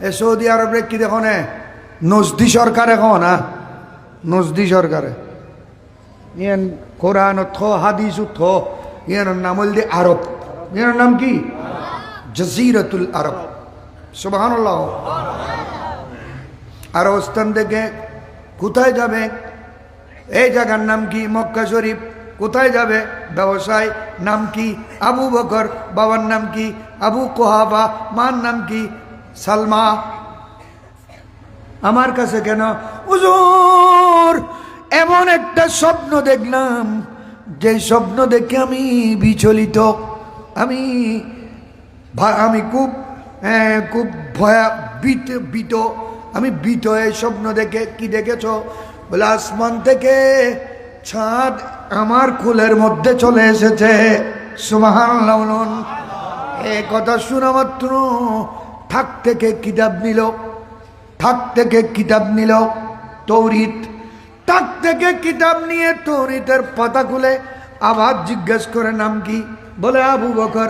এ সৌদি আরব কি দেখো না? নজদি সরকারে কো না? নজদি সরকারে ইয়ান কোরআন থ হাদিস থ ইয়ার নাম হল আরব। ইয়ার নাম কি? জজিরাতুল আরব। সুবহানাল্লাহ। আর স্থান থেকে কোথায় যাবে? এই জায়গার নাম কি? মক্কা শরীফ। কোথায় যাবে? ব্যবসায়। নাম কি? আবু বকর। বাবার নাম কি? আবু কুহাফা। মার নাম কি? সালমা। আমার কাছে কেন? হুজুর এমন একটা স্বপ্ন দেখলাম, যে স্বপ্ন দেখে আমি বিচলিত, আমি খুব ভীত। আমি ভীত এই স্বপ্ন দেখে। কি দেখেছ? বলে আসমান থেকে ছাদ আমার কোলের মধ্যে চলে এসেছে। সুবহানাল্লাহ। এই কথা শোনা মাত্র ঠাক থেকে কিতাব নিল তৌরিত। তাক থেকে কিতাব নিয়ে তৌরিতের পাতা খুলে আবার জিজ্ঞেস করে নাম কি? বলে আবু বকর।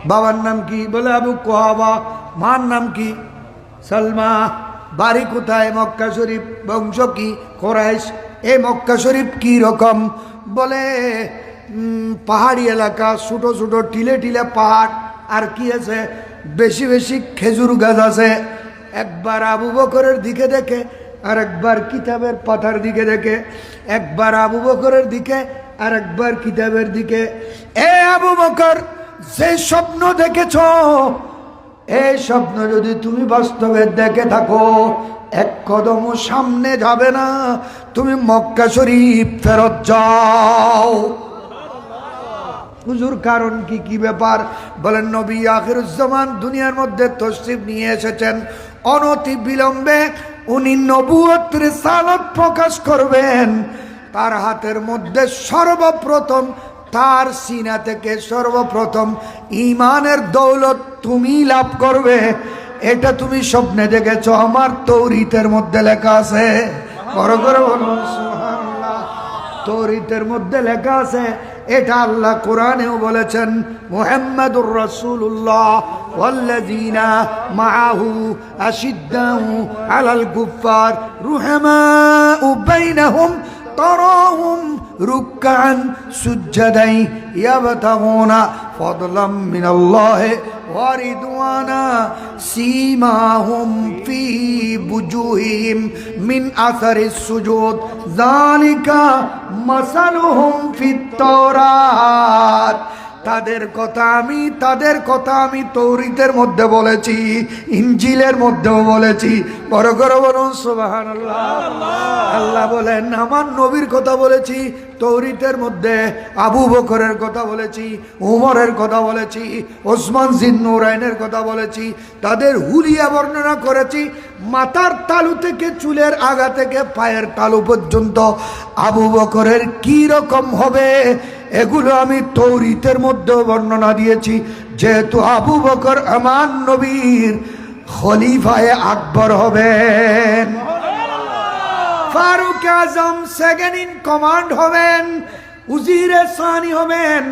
বাবার নাম কি? বলে আবু কুহাফা। মার নাম কি? সালমা। বাড়ি কোথায়? মক্কা শরীফ। বংশ কি? কুরাইশ। এই মক্কা শরীফ কি রকম? বলে পাহাড়ি এলাকা, ছোট ছোট টিলে টিলে পাহাড়। আর কি আছে? বেশি বেশি খেজুর গাছ আছে। একবার আবু বকরের দিকে দেখে, আর একবার কিতাবের পাতার দিকে দেখে, একবার আবু বকরের দিকে আর একবার কিতাবের দিকে। এ আবু বকর, যে স্বপ্ন দেখেছ, এই স্বপ্ন যদি তুমি বাস্তবে দেখে থাকো, এক কদম সামনে যাবে না, তুমি মক্কা শরীফ ফেরত যাও। হুজুর কারণ কি? কি ব্যাপার? বলেন নবী আখিরুজ্জামান দুনিয়ার মধ্যে তশরিফ নিয়ে এসেছেন, অনতি বিলম্বে উনি নবুয়ত রিসালাত প্রকাশ করবেন। তার হাতের মধ্যে সর্বপ্রথম, তার সিনা থেকে সর্বপ্রথম ঈমানের দৌলত তুমি লাভ করবে। এটা তুমি স্বপ্নে দেখেছ, আমার তৌরাতের মধ্যে লেখা আছে। বড় করে বলুন সুবহানাল্লাহ। তৌরাতের মধ্যে লেখা আছে, এটা আল্লাহ কোরআনেও বলেছেন, মুহাম্মাদুর রাসূলুল্লাহ ওয়াল্লাযীনা মাআহু আশিদ্দাউ আলাল কুফার রুহামাউ বাইনাহুম তারাহুম রুকআন সুজদান ইয়াবতাগুনা ফাদলাম মিনাল্লাহি ওয়া রিদওয়ানা সীমাহুম ফি বুজুহিহিম মিন আসারিস সুজুদ যালিকা মাসালুহুম ফিত তাওরাত। তাদের কথা আমি তৌরাতের মধ্যে বলেছি, ইনজিলের মধ্যেও বলেছি। বড় করে বলুন সুবহানাল্লাহ। আল্লাহ বলেন আমার নবীর কথা বলেছি তৌরাতের মধ্যে, আবু বকরের কথা বলেছি, উমরের কথা বলেছি, ওসমান জিন্নুরাইনের কথা বলেছি, তাদের হুলিয়া বর্ণনা করেছি, মাথার তালু থেকে চুলের আগা থেকে পায়ের তালু পর্যন্ত আবু বকরের কি রকম হবে এগুলো আমি তৌরাতের মধ্যে বর্ণনা দিয়েছি। যেহেতু আবু বকর আমার নবীর খলিফায়ে আকবর হবেন, ফারুক আজম সেকেন্ড ইন কমান্ড হবেন, উজিরে সানি হবেন।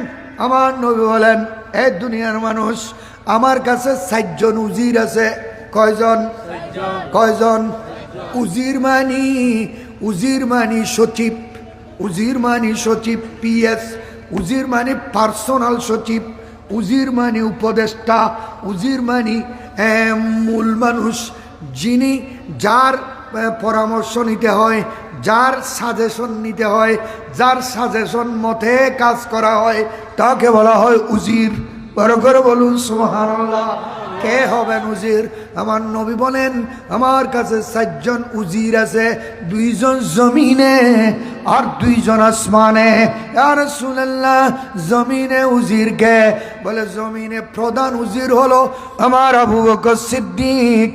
আমার নবী বলেন, এ দুনিয়ার মানুষ, আমার কাছে 60 জন উজির আছে। কয়জন? কয়জন? উজির মানি সচিব, উজির মানি সচিব, পিএস, উজির মানি পার্সোনাল সচিব, উজির মানি উপদেষ্টা, উজির মানি মূল মানুষ, যিনি যার পরামর্শ নিতে হয়, যার সাজেশন নিতে হয়, যার সাজেশন মতে কাজ করা হয়, তাকে বলা হয় উজির। বড় করে বলুন সুবহানাল্লাহ। কে হবেন উজির? আমার নবী বলেন আমার কাছে 60 জন উজির আছে, 2 জন জমিনে আর 2 জন আসমানে। ইয়া রাসূলুল্লাহ, জমিনে উজির কে? বলে জমিনে প্রধান উজির হলো আমার আবু বকর সিদ্দিক,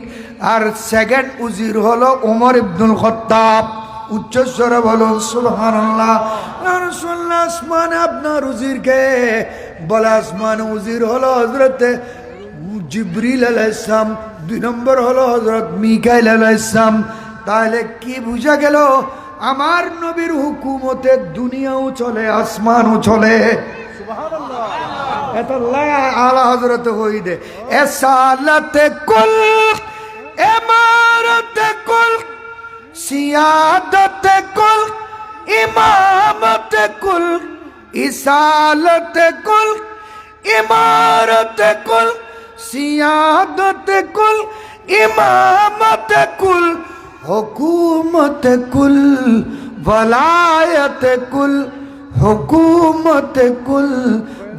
আর সেকেন্ড উজির হলো ওমর ইবনুল খাত্তাব। উচ্চস্বরে বলুন সুবহানাল্লাহ। ইয়া রাসূলুল্লাহ, আসমানে আপনার উজির কে? বলে আসমানে উজির হলো হযরতে জিবরিল আলাইহিস সালাম, 2 নম্বর হলো হযরত মিকাইল আলাইহিস সালাম। তাহলে কি বুঝা গেল? আমার নবীর হুকুমতে দুনিয়াও চলে, আসমানও চলে। সুবহানাল্লাহ। এত আলা হযরত হইদে এসালাতে কুল ইমারতে কুল সিয়াদতে কুল ইমামতে কুল ইসালতে কুল ইমারতে কুল সিয়াদতে কুল ইমামতে কুল হুকুমতে কুল वलायत कुल हुकूमत कुल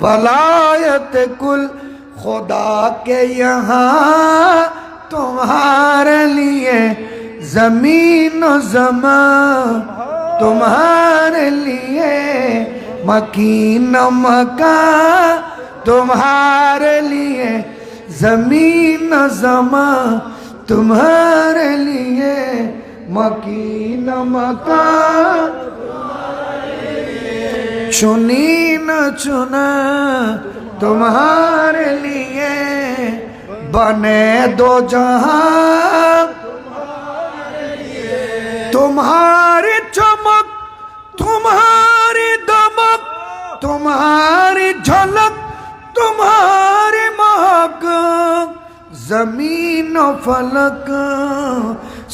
वलायत कुल खुदा के यहाँ तुम्हारे लिए जमीन जमा तुम्हारे लिए मकीन मका तुम्हारे लिए जमीन जमा तुम्हारे लिए मकीन मका चुनी न चुना तुम्हारे लिए बने दो जहां तुम्हारी चमक तुम्हारी दमक तुम्हारी झलक तुम्हारी महक जमीन फलक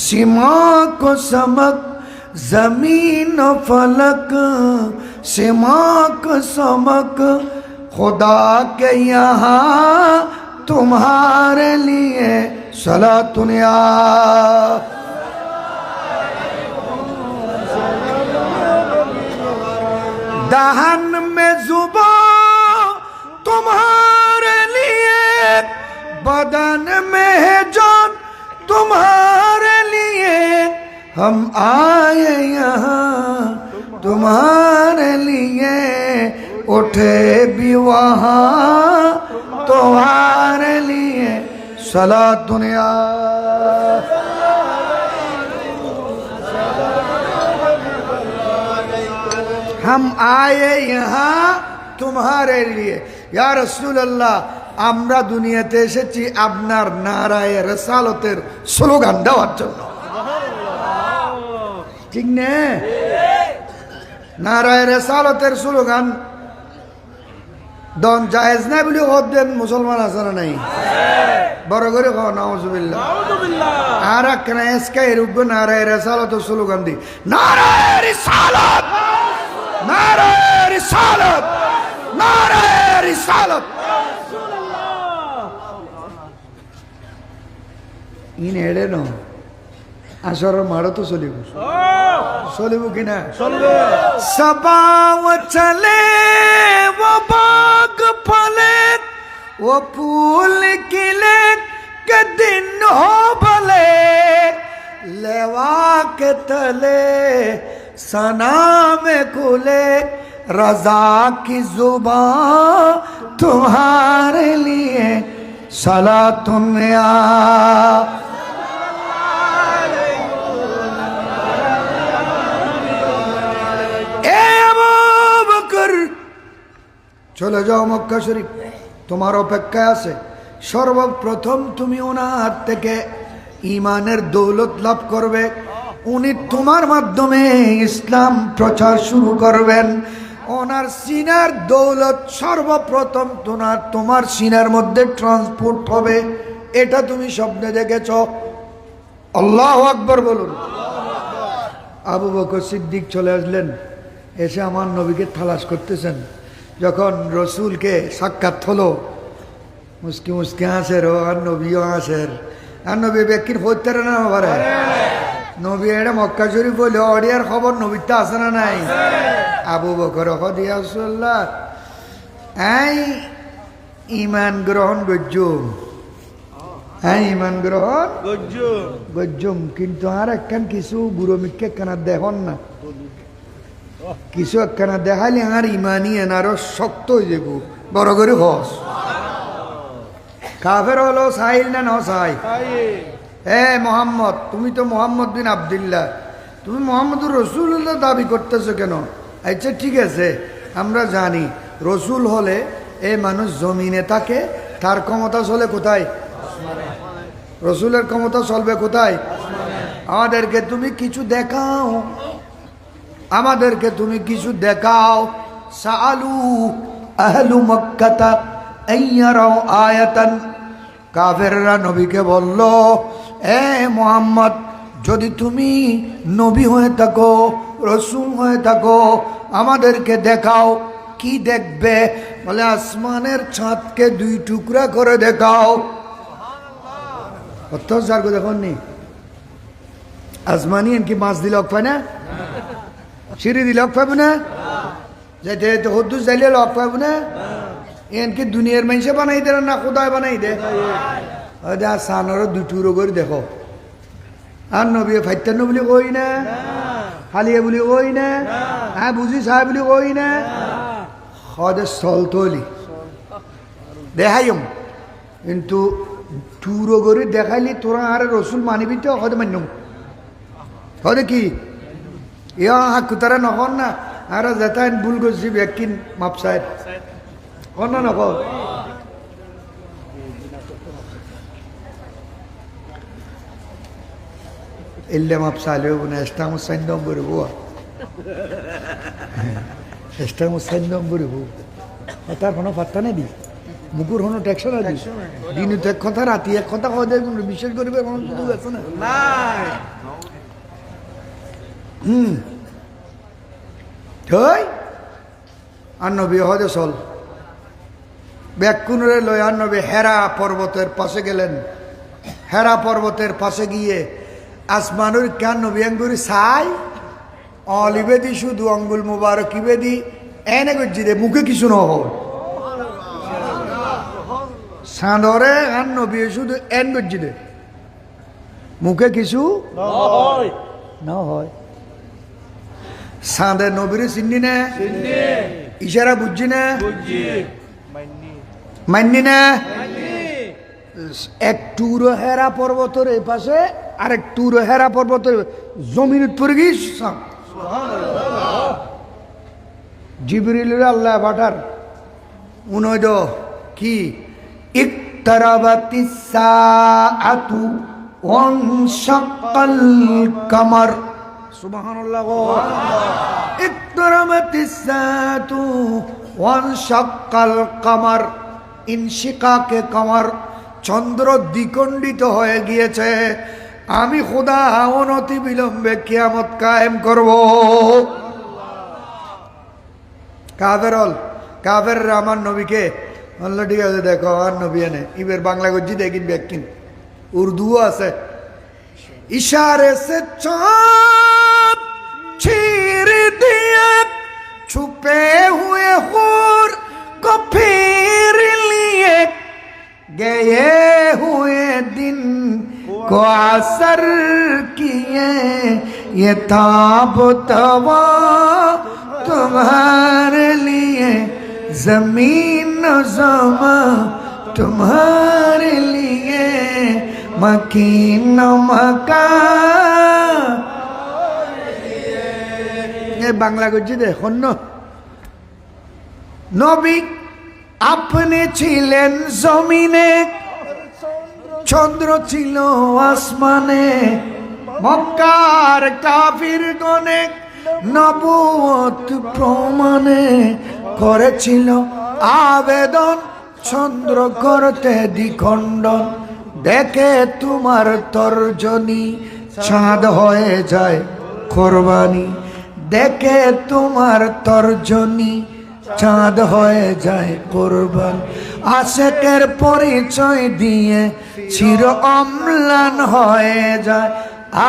सीमा को समक जमीन फलक सीमा को समक खुदा के यहाँ तुम्हारे लिए सलातुन या दहन में जुबान तुम्हारे लिए, बदन में है जान तुम्हारे लिए, हम आए यहाँ तुम्हारे लिए, उठे भी वहाँ तुम्हारे लिए। सलातुन या हम आए यहाँ तुम्हारे लिए। या रसूल अल्लाह, আমরা দুনিয়াতে এসেছি আপনার নারায়ে রিসালাতের স্লোগান দেওয়ার জন্য, ঠিক না? নারায়ে রিসালাতের স্লোগান দন জায়েজ না বলে ওদের মুসলমান আছে না নাই? বড় করে কও নাউজুবিল্লাহ। আর কেন এসকে এরূপ নারায়ে রিসালাতের স্লোগান দি, নারায়ে রিসালাত, নারায়ে রিসালাত, নারায়ে রিসালাত। ইন এড়ে ন আসর মারো তো চলিব, চলিব কিনা? সবাও চলে वो बाग फले, वो फूल खिले के दिन हो भले, लेवा के तले सना में खुले, रजा की जुबान तुम्हारे लिए। सलातुन या চলে যাও মক্কা শরীফ, তোমার অপেক্ষায় আছে। সর্বপ্রথম তুমি ওনার থেকে ইমানের দৌলত লাভ করবে, উনি তোমার মাধ্যমে ইসলাম প্রচার শুরু করবেন। ওনার সিনার দৌলত সর্বপ্রথম তোমার সিনার মধ্যে ট্রান্সপোর্ট হবে, এটা তুমি স্বপ্নে দেখেছ। আল্লাহু আকবার বলুন। আবু বকর সিদ্দিক চলে আসলেন, এসে আমার নবীকে তালাশ করতেছেন। যখন রসুলকে সাক্ষাৎ হলো, মুস্কি মুস্কি হাসের, আর নবীও হাসের। আর নবী ব্যক্তির হইতে না পারে, নবী এটা মক্কা শরীফ বলে অডিয়ার খবর নবীতে আছে না নাই? আবু বকর দিয়াল্লাহ এই ইমান গ্রহণ গজ্জুম, হ্যাঁ ইমান গ্রহণ গজ্জুম, কিন্তু আর একখান কিছু বুড়ো মিকে একখানা দেখুন না, কিছু একখানা দেখালে আর ইমানি আরো শক্ত হয়ে যাব। বড় করে হস কাফের হলো সাইল না ন সাই? এ মোহাম্মদ, তুমি তো মোহাম্মদ বিন আব্দুল্লাহ, তুমি মোহাম্মদুর রসুল্লাহ দাবি করতেছো কেন? আচ্ছা ঠিক আছে, আমরা জানি রসুল হলে এ মানুষ জমিনে থাকে, তার ক্ষমতা চলে কোথায়? রসুলের ক্ষমতা চলবে কোথায়? আমাদেরকে তুমি কিছু দেখাও, আমাদেরকে তুমি কিছু দেখাও। সাআলু আহলু মক্কাতা আইয়ারাও আয়াতান, কাফেররা নবীকে বলল, এ মুহাম্মদ, যদি তুমি নবী হয়ে থাকো, রসুল হয়ে থাকো, আমাদেরকে দেখাও। কি দেখবে? বলে আসমানের ছাদকে দুই টুকরা করে দেখাও। অত্যাচার করে দেখুন নি, আসমানি এনকি মাছ দিলে অক পায় না, সিঁড়ি দিলে অক পাবো না, যাইতে হদ্দুস যাইলে লক পাবো না। এনকি দুনিয়ার মানুষে বানাই দে না খোদায় বানাই দে? সানর দুটুরো করে দেখো। আর নবী ফাইতান্ন বলে কই না, হালিয়া বলে কই না, হ্যাঁ বুঝি সাহেব বলে কই না, হদে চল তলি দেখাইম। কিন্তু টুরো করে দেখাইলি তোরা আর রসুল মানিবি তো হদে মান্যম, হদে কি ইয়া হাকুতারা নকন না, আর যেতাইন ভুল করছি ব্যাকিন মাপসাইড কন না নক। এলে মাপসাইলেও না এস্টাম সাইন নম্বর বুয়া, এস্টাম সাইন নম্বর বু তার কোনো পাত্তা নেই, মুকুর কোনো ট্যাক্স না দিন এক কথা রাতি এক কথা কয়ে দেয়, বিশ্বাস করবে কোনো কিছু আছে না। আর নবী হদে চল ব্যাকুণরে লয়, আর নবী হেরা পর্বতের পাশে গেলেন। হেরা পর্বতের পাশে গিয়ে আসমানুর কেন নবী আঙ্গুর ছাই অলিবেদি শুধু আঙ্গুল মুবারক ইবেদি এনে গজ্জিরে মুখে কিছু ন হয় সাঁদরে আর নবী শুধু এন গজ্জিরে মুখে কিছু না হয় সাঁদের নবীর চিন্নি না ইশারা বুঝছি না মান্নি না এক টুর হেরা পর্বতের এই পাশে আর এক টুর হেরা পর্বতের জমিন পড়ে গিস জিবরিল আল্লাহ পাঠার উনদ কি ইকতারাবাতিস সাআতু ওয়ানশাক্কাল কামার সুবহানাল্লাহ ইকতারাবাতিস সাআতু ওয়ানশাক্কাল কামার ইনশিকাকে কামার চন্দ্র দ্বিখণ্ডিত হয়ে গিয়েছে আমি খোদা অনতি বিলম্বে কিয়ামত কায়েম করব কাফের আমার নবীকে আল্লাহ ঠিক আছে দেখো আর নবী এনে ইবের বাংলা গজ্জি দেখিন ব্যাকিন উর্দুও আছে ইশারে সে চাঁদ चीर दिया छुपे हुए हूर को फिर लिए गए हुए दिन को असर किए ये ताब तवा तुम्हारे लिए जमीन जमा तुम्हारे लिए मकीन मकान বাংলা গজ্জি দেখুন নবী আপনি ছিলেন জমিনে চন্দ্র ছিল আসমানে মক্কার কাফির গণে নবুয়ত প্রমাণে করেছিল আবেদন চন্দ্র করতে দ্বিখণ্ডন দেখে তোমার তর্জনী চাঁদ হয়ে যায় কোরবানি দেখে তোমার তর্জনী চাঁদ হয়ে যায় কোরবান আশেকের পরিচয় দিয়ে চির অম্লান হয়ে যায়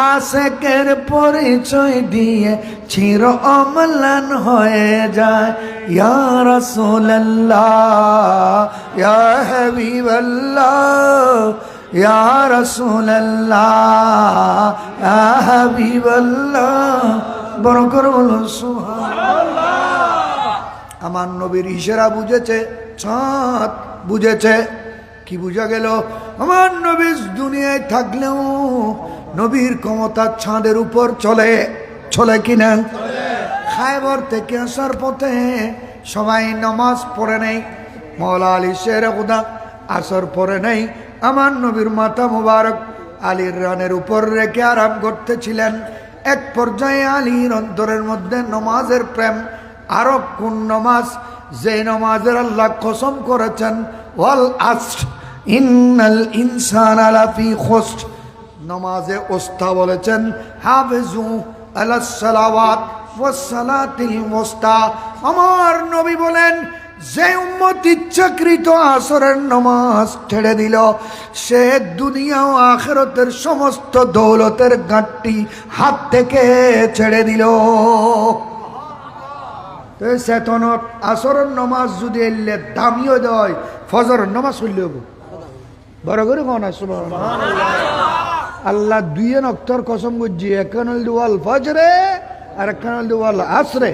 আশেকের পরিচয় দিয়ে চির অম্লান হয়ে যায় ইয়া রাসূলুল্লাহ ইয়া হাবিবাল্লাহ ইয়া রাসূলুল্লাহ ইয়া হাবিবাল্লাহ বড় করে বলুন সুবহানাল্লাহ আমার নবীর ইশারা বুঝেছে চাঁদ বুঝেছে কি বুঝা গেল আমার নবী দুনিয়ায় থাকলেও নবীর ক্ষমতা চাঁদের উপর চলে চলে কিনা খায়বর থেকে আসার পথে সবাই নামাজ পড়ে নেই মওলা আলী শের খুদা আসর পড়ে নেই আমার নবীর মাথা মুবারক আলীর রানের উপর রেখে আরাম করতেছিলেন এক পর্যায়ে আলীর অন্তরের মধ্যে নমাজের প্রেম আরো কোন নমাজ যে নমাজের আল্লাহ কসম করেছেন ওয়াল আসর ইন্নাল ইনসানা লাফি খুসর নমাজে ওস্তা বলেছেন হাফিজু আলাস সালাওয়াত ওয়াস সালাতিল মুস্তা আমার নবী বলেন যে উম্মত ইচ্ছাকৃত আসরের নামাজ ছেড়ে দিল সে দুনিয়া ও আখিরাতের সমস্ত দৌলতের গাঁটটি হাত থেকে ছেড়ে দিল তো চেতনত আসরের নামাজ যদি এলে দামিও দেয় ফজরের নামাজ হইলে বড় করে কোন আল্লাহ দুই নক্তর কসম করছি একখান ওয়াল ফজরে আর একখান ওয়াল আসরে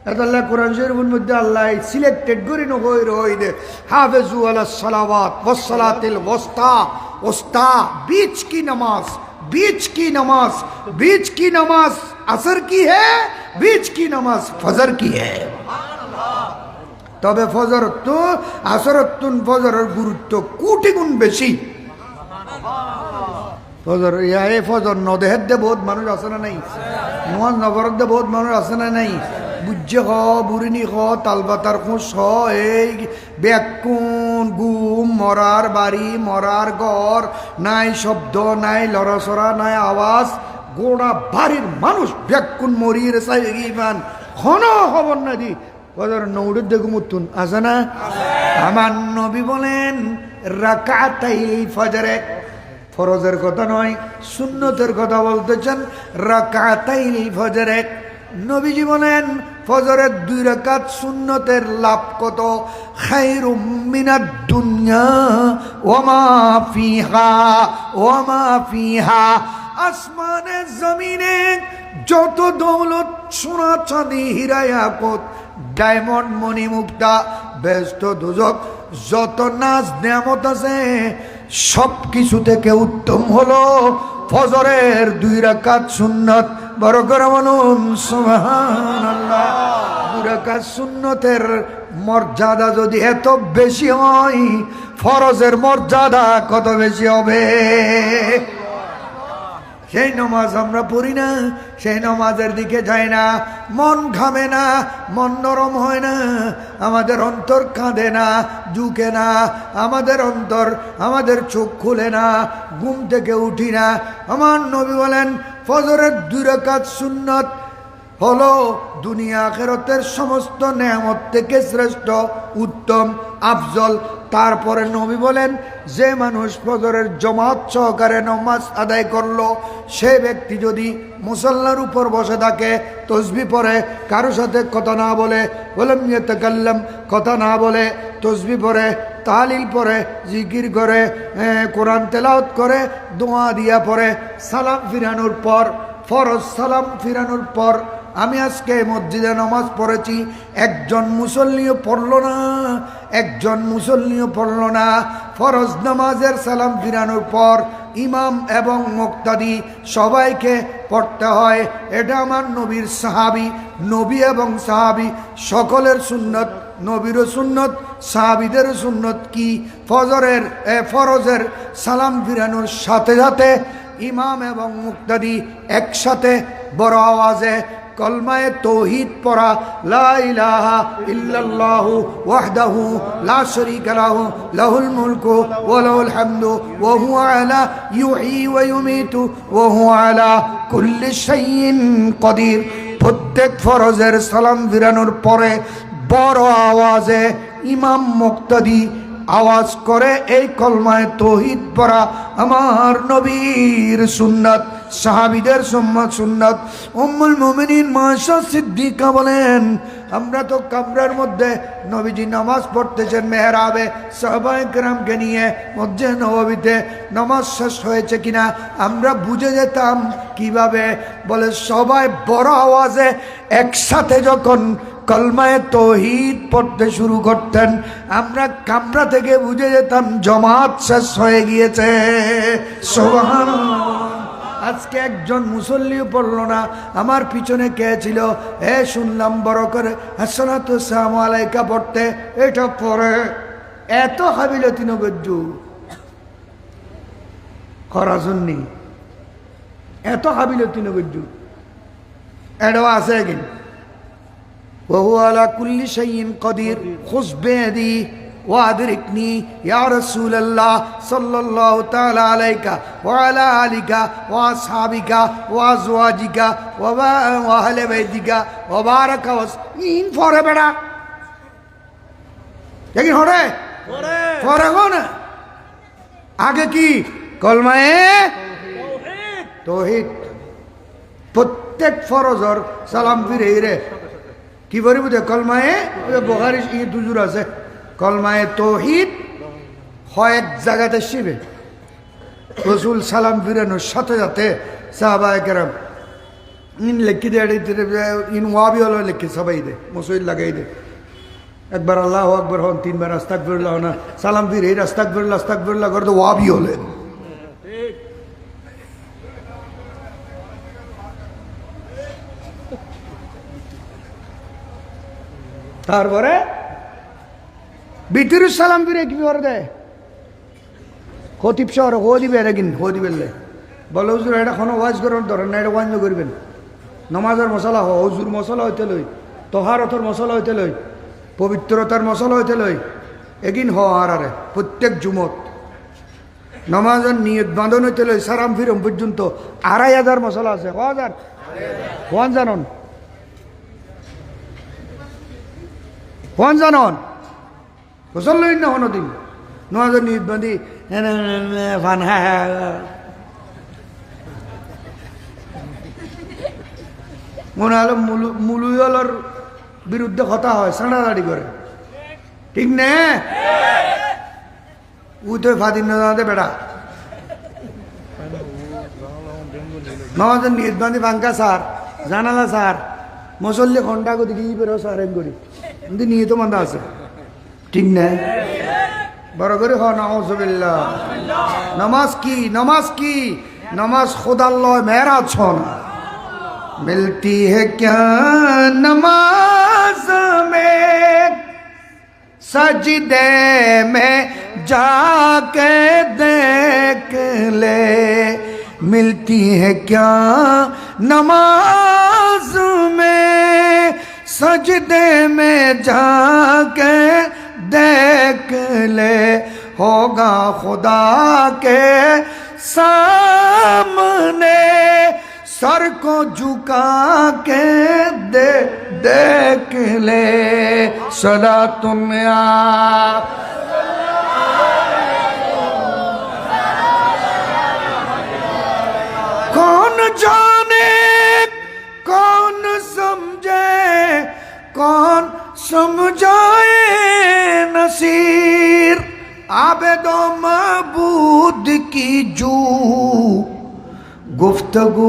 আল্লাহ কোরআন শরীফের মধ্যে আল্লাহ সিলেক্টেড করে নগই রই দে হাফিজু আলাস সালাওয়াত ওয়াস সালাতিল ওয়াস্তা ওস্তা बीच की नमाज बीच की नमाज बीच की नमाज असर की है बीच की नमाज फजर की है তবে ফজর তো আসরতুন ফজরের গুরুত্ব কোটি গুণ বেশি ফজর ইয়ায়ে ফজর নদেহের দে বহুত মানুষ আছে না নাই নোয়াজ নগরের দে বহুত মানুষ আছে না নাই বুঝে হ বুড়িনি হ তালবাতার খুঁজ হ এই ব্যাকুন গুম মরার বাড়ি মরার ঘর নাই শব্দ নাই লড়াচড়া নাই আওয়াজ গোড়া বাড়ির মানুষ ব্যাকুন মরিয়ে চাই ইমান ঘন খবর না দি ফজর নৌড়ের দেখু মুতুন আছে না আমার নবী বলেন রাকাতাই ফজরে ফরজের কথা নয়, সুন্নতের কথা বলতেছেন। রাকাতাইল ফজরে, নবীজি বলেন ফজরের 2 রাকাত সুন্নতের লাভ কত? খায়রুম মিনাদ দুনিয়া ওয়া মা ফিহা ওয়া মা ফিহা। আসমানে জমিনে যত দৌলত, সোনা চাঁদি হীরা ইয়াকুত ডায়মন্ড মণি মুক্তা বেহেশত দোজখ যত নাজ নেয়ামত আছে সব কিছু থেকে উত্তম হলো ফজরের 2 রাকাত সুন্নত। বড় করে বলুন সুবহানাল্লাহ। 2 রাকাত সুন্নতের মর্যাদা যদি এত বেশি হয়, ফরজের মর্যাদা কত বেশি হবে? সেই নামাজ আমরা পড়ি না, সেই নামাজের দিকে যাই না, মন ঘামে না, মন নরম হয় না, আমাদের অন্তর কাঁদে না, ঝুঁকে না, আমাদের অন্তর, আমাদের চোখ খুলে না, ঘুম থেকে উঠি না। আমার নবী বলেন ফজরের 2 রাকাত সুন্নত হলো দুনিয়া আখিরাতের সমস্ত নেয়ামত থেকে শ্রেষ্ঠ, উত্তম, আফজল। তারপরে নবী বলেন যে মানুষ ফজরের জামাত সহকারে নামাজ আদায় করলো, সে ব্যক্তি যদি মুসল্লার উপর বসে থাকে, তসবিহ পড়ে, কারোর সাথে কথা না বলে, ওয়ালাম ইয়াতাকাল্লাম, কথা না বলে, তসবিহ পড়ে, তাহলিল পড়ে, জিকির করে, কোরআন তেলাওয়াত করে, দোয়া দিয়া পড়ে, সালাম ফিরানোর পর, ফরজ সালাম ফিরানোর পর, আমি আজকে মসজিদে নামাজ পড়েছি, একজন মুসল্লিও পড়ল না, একজন মুসল্লিও পড়ল না। ফরজ নামাজের সালাম ফিরানোর পর ইমাম এবং মুক্তাদি সবাইকে পড়তে হয়। এটা আমার নবীর সাহাবী, নবী এবং সাহাবী সকলের সুন্নত, নবীরও সুন্নত, সাহাবীদেরও সুন্নত। কি? ফরজের সালাম ফিরানোর সাথে সাথে ইমাম এবং মুক্তাদি একসাথে বড় আওয়াজে কলমায়ে তৌহিদ পড়া, লা ইলাহা ইল্লাল্লাহু ওয়াহদাহু লা শারীকা লাহু লাহুল মুলকু ওয়া লাহুল হামদু ওয়া হুয়া আলা ইউহয়ী ওয়া ইউমীতু ওয়া হুয়া আলা কুল্লি শাইইন কাদির। প্রত্যেক ফরজের সালাম ফিরানোর পরে বড় আওয়াজে ইমাম মুক্তাদি আওয়াজ করে এই কলমায়ে তৌহিদ পড়া আমার নবীর সুন্নাত, সাহাবীদের সুন্নাত। উম্মুল মুমিনিন মায়েশা সিদ্দিকা বলেন আমরা তো কামরার মধ্যে নবীজি নামাজ পড়তেছেন মেহরাবে, সাহাবায়ে কেরামকে নিয়ে মসজিদে নববীতে নামাজ শেষ হয়েছে কিনা আমরা বুঝে যেতাম কিভাবে? বলে সবাই বড় আওয়াজে একসাথে যখন কলমায়ে তৌহিদ পড়তে শুরু করতেন, আমরা কামরা থেকে বুঝে যেতাম জামাত শেষ হয়ে গিয়েছে। সুবহানাল্লাহ। আজকে একজন মুসল্লিও পড়লো না। আমার পিছনে কে ছিল? শুনলাম বড় করে আসসালাতু আসসালামু আলাইকা পড়তে, এটা পড়ে এত হাবিলতি নগজ্জু খরাজুন্নি, এত হাবিলতি নগজ্জু এটাও আছে কিন্তু وهو على كل شيء قدير خذ بيدي وأدركني يا رسول الله صلى الله تعالى عليك وعلى آلك وأصحابك وأزواجك وأهل بيتك وبارك وسلم فورے بیٹا لیکن ہو رہے فورے کون آگے کی কলমায়ে তৌহিদ। প্রত্যেক ফরজর সালাম ফিরে রে কি বলি বুঝে কলমায়ে বুখারী দুজুর আছে কলমায়ে তৌহিদ হয় এক জায়গাতে শিবে রাসূল সালাম ফিরানোর সাথে সাথে সাহাবায়ে কেরাম ইন লিখে দেয়, ইন ওয়াবি হলো লিখে সবাই দে মুসইল লাগাই দে, একবার আল্লাহু আকবার হন, 3 বার আস্তাগফিরুল্লাহ না, সালাম ফিরে আস্তাগফিরুল্লাহ আস্তাগফিরুল্লাহ করে তো ওয়াবি হলেন। তারপরে ভিতরে সালাম ফিরে কি করে দেয় খতিব শহর হো দিবে, এটা কিন্তু হো দিবেলে বলে হুজুর এটা কোনো ওয়াজ করার ধরেন না, এটা ওয়াজ করবেন। নমাজের মশলা হুজুর মশলা হইতে লই, তহারতর মশলা হইতে লই, পবিত্রতার মশলা হইতে লই, এগিন আরে প্রত্যেক জুমত নমাজের নিয়ত বাঁধন হইতে লই সালাম ফিরম পর্যন্ত 2500 মশলা আছে। 1000 ওয়ান জানন ওয়ান জানন মুসল্লিন না হন দিন নমাজের নিয়ত বাঁধি ফান মনে হলো মুলুয়লর বিরুদ্ধে কথা হয় সাঁড়াদাড়ি করে ঠিক নে ও তো ফাদিন না বেড়া নওয়াজের নিয়ত বান্ধি বাঙ্কা স্যার জানালা স্যার মসল্লি ঘন্টা গতি কি বেরো স্যার এম করি কিন্তু নিয়ত বান্ধা আছে ঠিক না বড় করে হ নাউজুবিল্লাহ নামাজ কি নামাজ খোদাল্লাহ মেরাজ ছন मिलती है क्या नमाज में सजदे में जाके देख ले मिलती है क्या नमाज में सजदे में जाके देख ले होगा खुदा के सामने सर को झुका के देख ले सदा तुम कौन जाने कौन समझे कौन समझाए नसीर आबेदो मबूद की जू गुफ्तगू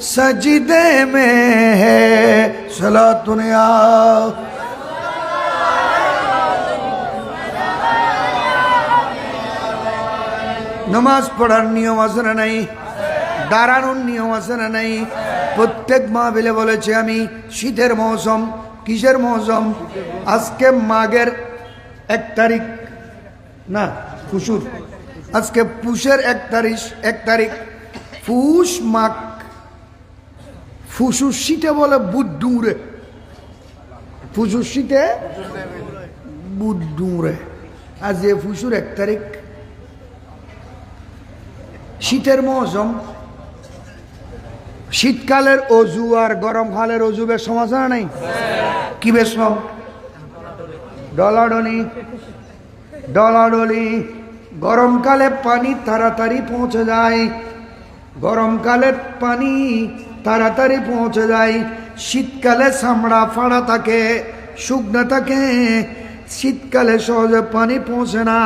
सजदे में है सलातुनिया नमाज पढ़ार नियम আছে না নাই দাঁড়ানোর নিয়ম আছে না নাই প্রত্যেক মাহফিলে বলেছে আমি শীতের মৌসুম কিসের মৌসুম আজকে মাঘের 1 তারিখ না ফুসুর আজকে পুষের 1 তারিখ ফুস মাঘ ফুসুর শীতে বলে বুদ্ধুরে ফুসুর শীতে বুদ্ধুরে আজ এ ফুসুর 1 তারিখ শীতের মৌসুম শীতকালের অজু আর গরমকালের অজু বেশ সমাচার নাই কি বেশ ডলাডলি গরমকালে পানি তাড়াতাড়ি পৌঁছে যায় গরমকালের পানি তাড়াতাড়ি পৌঁছে যায় শীতকালে চামড়া ফাড়া থাকে শুকনো থাকে শীতকালে সহজে পানি পৌঁছে না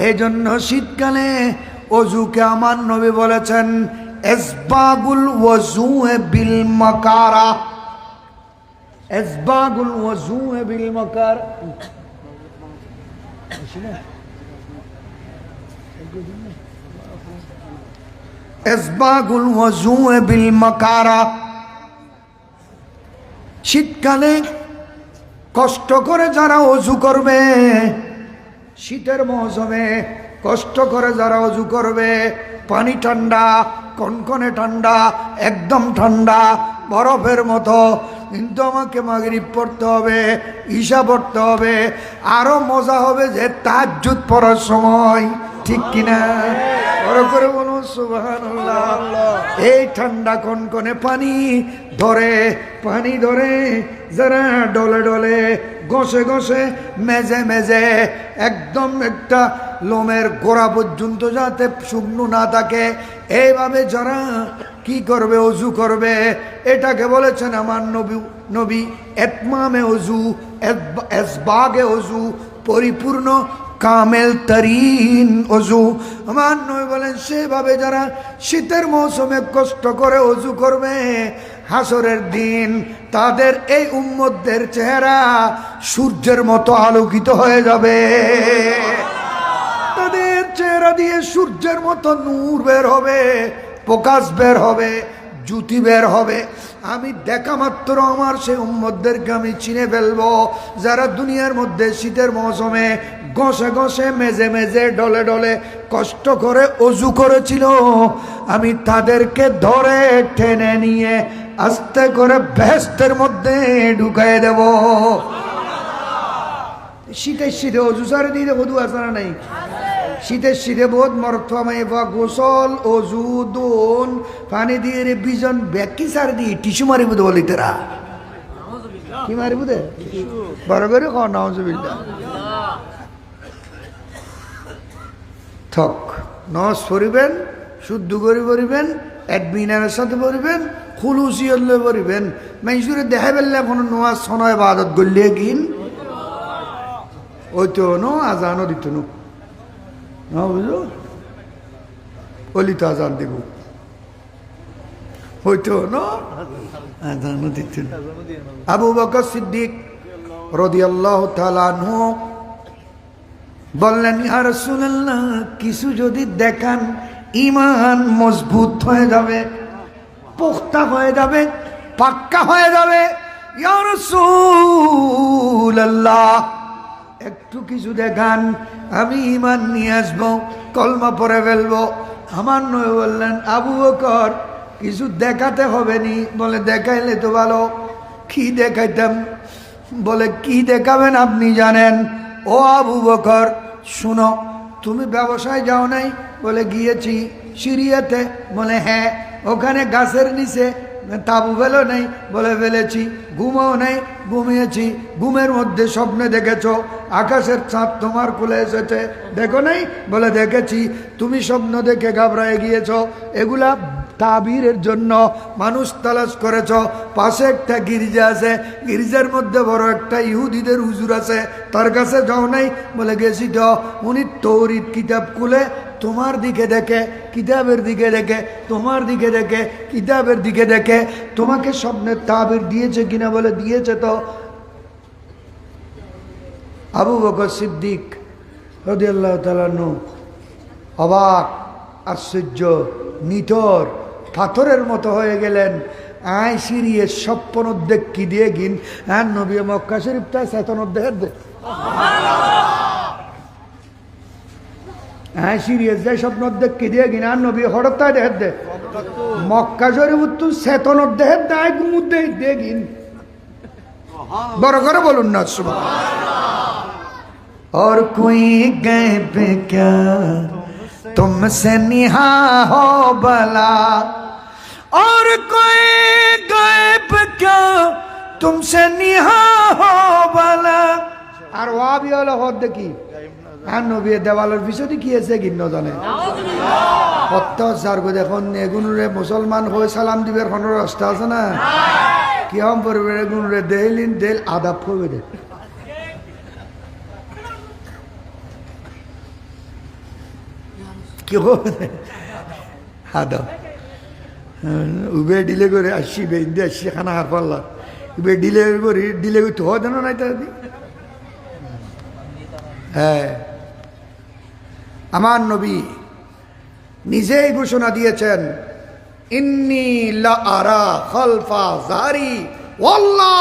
এই জন্য শীতকালে অজুকে আমার নবী বলেছেন ইসবাগুল ওযু বিল মাকারা ইসবাগুল ওযু বিল মাকার ইসবাগুল ওযু বিল মাকারা শীতকালে কষ্ট করে যারা অজু করবে শীতের মৌসুমে কষ্ট করে যারা অজু করবে পানি ঠান্ডা কনকনে ঠান্ডা একদম ঠান্ডা বরফের মতো কিন্তু আমাকে মাগরিব পড়তে হবে ঈশা পড়তে হবে আরো মজা হবে যে তাহাজ্জুদ পড়ার সময় ঠিক কিনা বড় করে বলুন সুবহানাল্লাহ এই ঠান্ডা কনকনে পানি ধরে যারা ডলে ডলে ঘষে ঘষে মেজে মেজে একদম একটা লোমের গোড়া পর্যন্ত যাতে শুকনো না থাকে এইভাবে যারা কি করবে অজু করবে এটাকে বলেছেন আমার নবী এতমামে অজু এসবাগে অজু পরিপূর্ণ কামেল তরিন অজু আমার নবী বলেন সেভাবে যারা শীতের মৌসুমে কষ্ট করে অজু করবে হাসরের দিন তাদের এই উম্মতদের চেহারা সূর্যের মতো আলোকিত হয়ে যাবে তাদের চেহারা দিয়ে সূর্যের মতো নূর বের হবে প্রকাশ বের হবে জ্যোতি বের হবে আমি দেখা মাত্র আমার সেই উম্মতদেরকে আমি চিনে ফেলবো যারা দুনিয়ার মধ্যে শীতের মৌসুমে ঘষে ঘষে মেজে মেজে ডলে ডলে কষ্ট করে অজু করেছিল আমি তাদেরকে ধরে টেনে নিয়ে আস্তে করে বেহেশতের মধ্যে ঢুকাই দেব শীতে অজু সারে দিয়ে বধু আসারা নাই শীতে বোধ মরথমে বা গোসল অজু দোন পানি দিয়ে রে বিজন ব্যাকি সার দিয়ে টিস্যু মারি বুধ বলি তেরা কি মারি বুধে বড় করে নাউজুবিল্লাহ থক নজ পড়িবেন, শুদ্ধ করে পড়িবেন, অ্যাডমিনারের সাথে পড়িবেন, খুলুসিয়লে পড়িবেন। মাইসুরে দেখা পেলে কোনো নোয়াজ সনয় বাদত গলিয়ে গিন ওইতো নো আজানও দিত নো না বুঝলো অলি তো আজান দিব হইতো নো আজানও দিত। আবু বকর সিদ্দিক রাদিয়াল্লাহু তাআলা আনহু বললেন, ইয়া রাসূলুল্লাহ, কিছু যদি দেখান ঈমান মজবুত হয়ে যাবে, পোক্তা হয়ে যাবে, পাক্কা হয়ে যাবে। ইয়া রাসূলুল্লাহ, একটু কিছু দেখান, আমি ঈমান নিয়ে আসবো, কলমা পড়ে ফেলবো। আমার নবী বললেন, আবু বকর, কিছু দেখাতে হবে নি। বলে, দেখাইলে তো ভালো। কি দেখাইতাম? বলে, কি দেখাবেন আপনি জানেন? ও আবু বকর, শুনো, তুমি ব্যবসায় যাও নাই? বলে, গিয়েছি। সিরিয়াতে? বলে, হ্যাঁ। ওখানে গাছের নিচে তাবু ফেলো নাই? বলে, ফেলেছি। ঘুমাও নাই? ঘুমিয়েছি। ঘুমের মধ্যে স্বপ্নে দেখেছ আকাশের চাঁদ তোমার খুলে এসেছে, দেখো নাই? বলে, দেখেছি। তুমি স্বপ্ন দেখে ঘাবড়ায় গিয়েছ। এগুলা তাবিরের জন্য মানুষ তালাশ করেছ। পাশে একটা গির্জা আছে, গির্জার মধ্যে বড় একটা ইহুদিদের হুজুর আছে, তার কাছে যাও নাই? বলে, গেছি তো। উনি তৌরিত কিতাব খুলে তোমার দিকে দেখে, কিতাবের দিকে দেখে, তোমার দিকে দেখে, কিতাবের দিকে দেখে, তোমাকে স্বপ্নের তাবির দিয়েছে কিনা? বলে, দিয়েছে তো। আবু বকর সিদ্দিক রাদিয়াল্লাহু তাআলা আনহু অবাক, আশ্চর্য, নিথর, পাথরের মতো হয়ে গেলেন। আয় সিরিয়ে স্বপ্ন দেখ কি দিয়ে গিন আর নবী মক্কা শরীফ তাই চেতন দেহের দে হ্যাঁ সিরিয়াস যায় স্বপ্ন দেখ কি দিয়ে গিন আর নবী হঠাৎ তাই দেহের দে মক্কা শরীফ তো চেতন দেহের দায় গুমুর দেহ দিয়ে গিন। বড় করে বলুন না সুবহানাল্লাহ। और कोई गैब क्या तुमसे निहा हो भला, और कोई गैब क्या तुमसे निहा हो भला। আর ওয়াবি হলো হদ দেখি আর নবী দেওয়ালের পিছনে কি আছে কি জানে অত্যাচার করে এখন এগুনরে মুসলমান হয়ে সালাম দিবের কোনো রাস্তা আছে না? কি হম পড়বে এগুনরে দেলিন দেল আদাব হবে দে কি হবে আদাব উবে ডিলে করে আসছি বেঁধে আসছি খানা হার পাল্লা উবে ডিলে করি ডিলে করতে হয় জানো নাই তার হ্যাঁ আমার নবী নিজেই ঘোষণা দিয়েছেন ইন্নী লা আরা খালফা যারি ওয়াল্লাহ,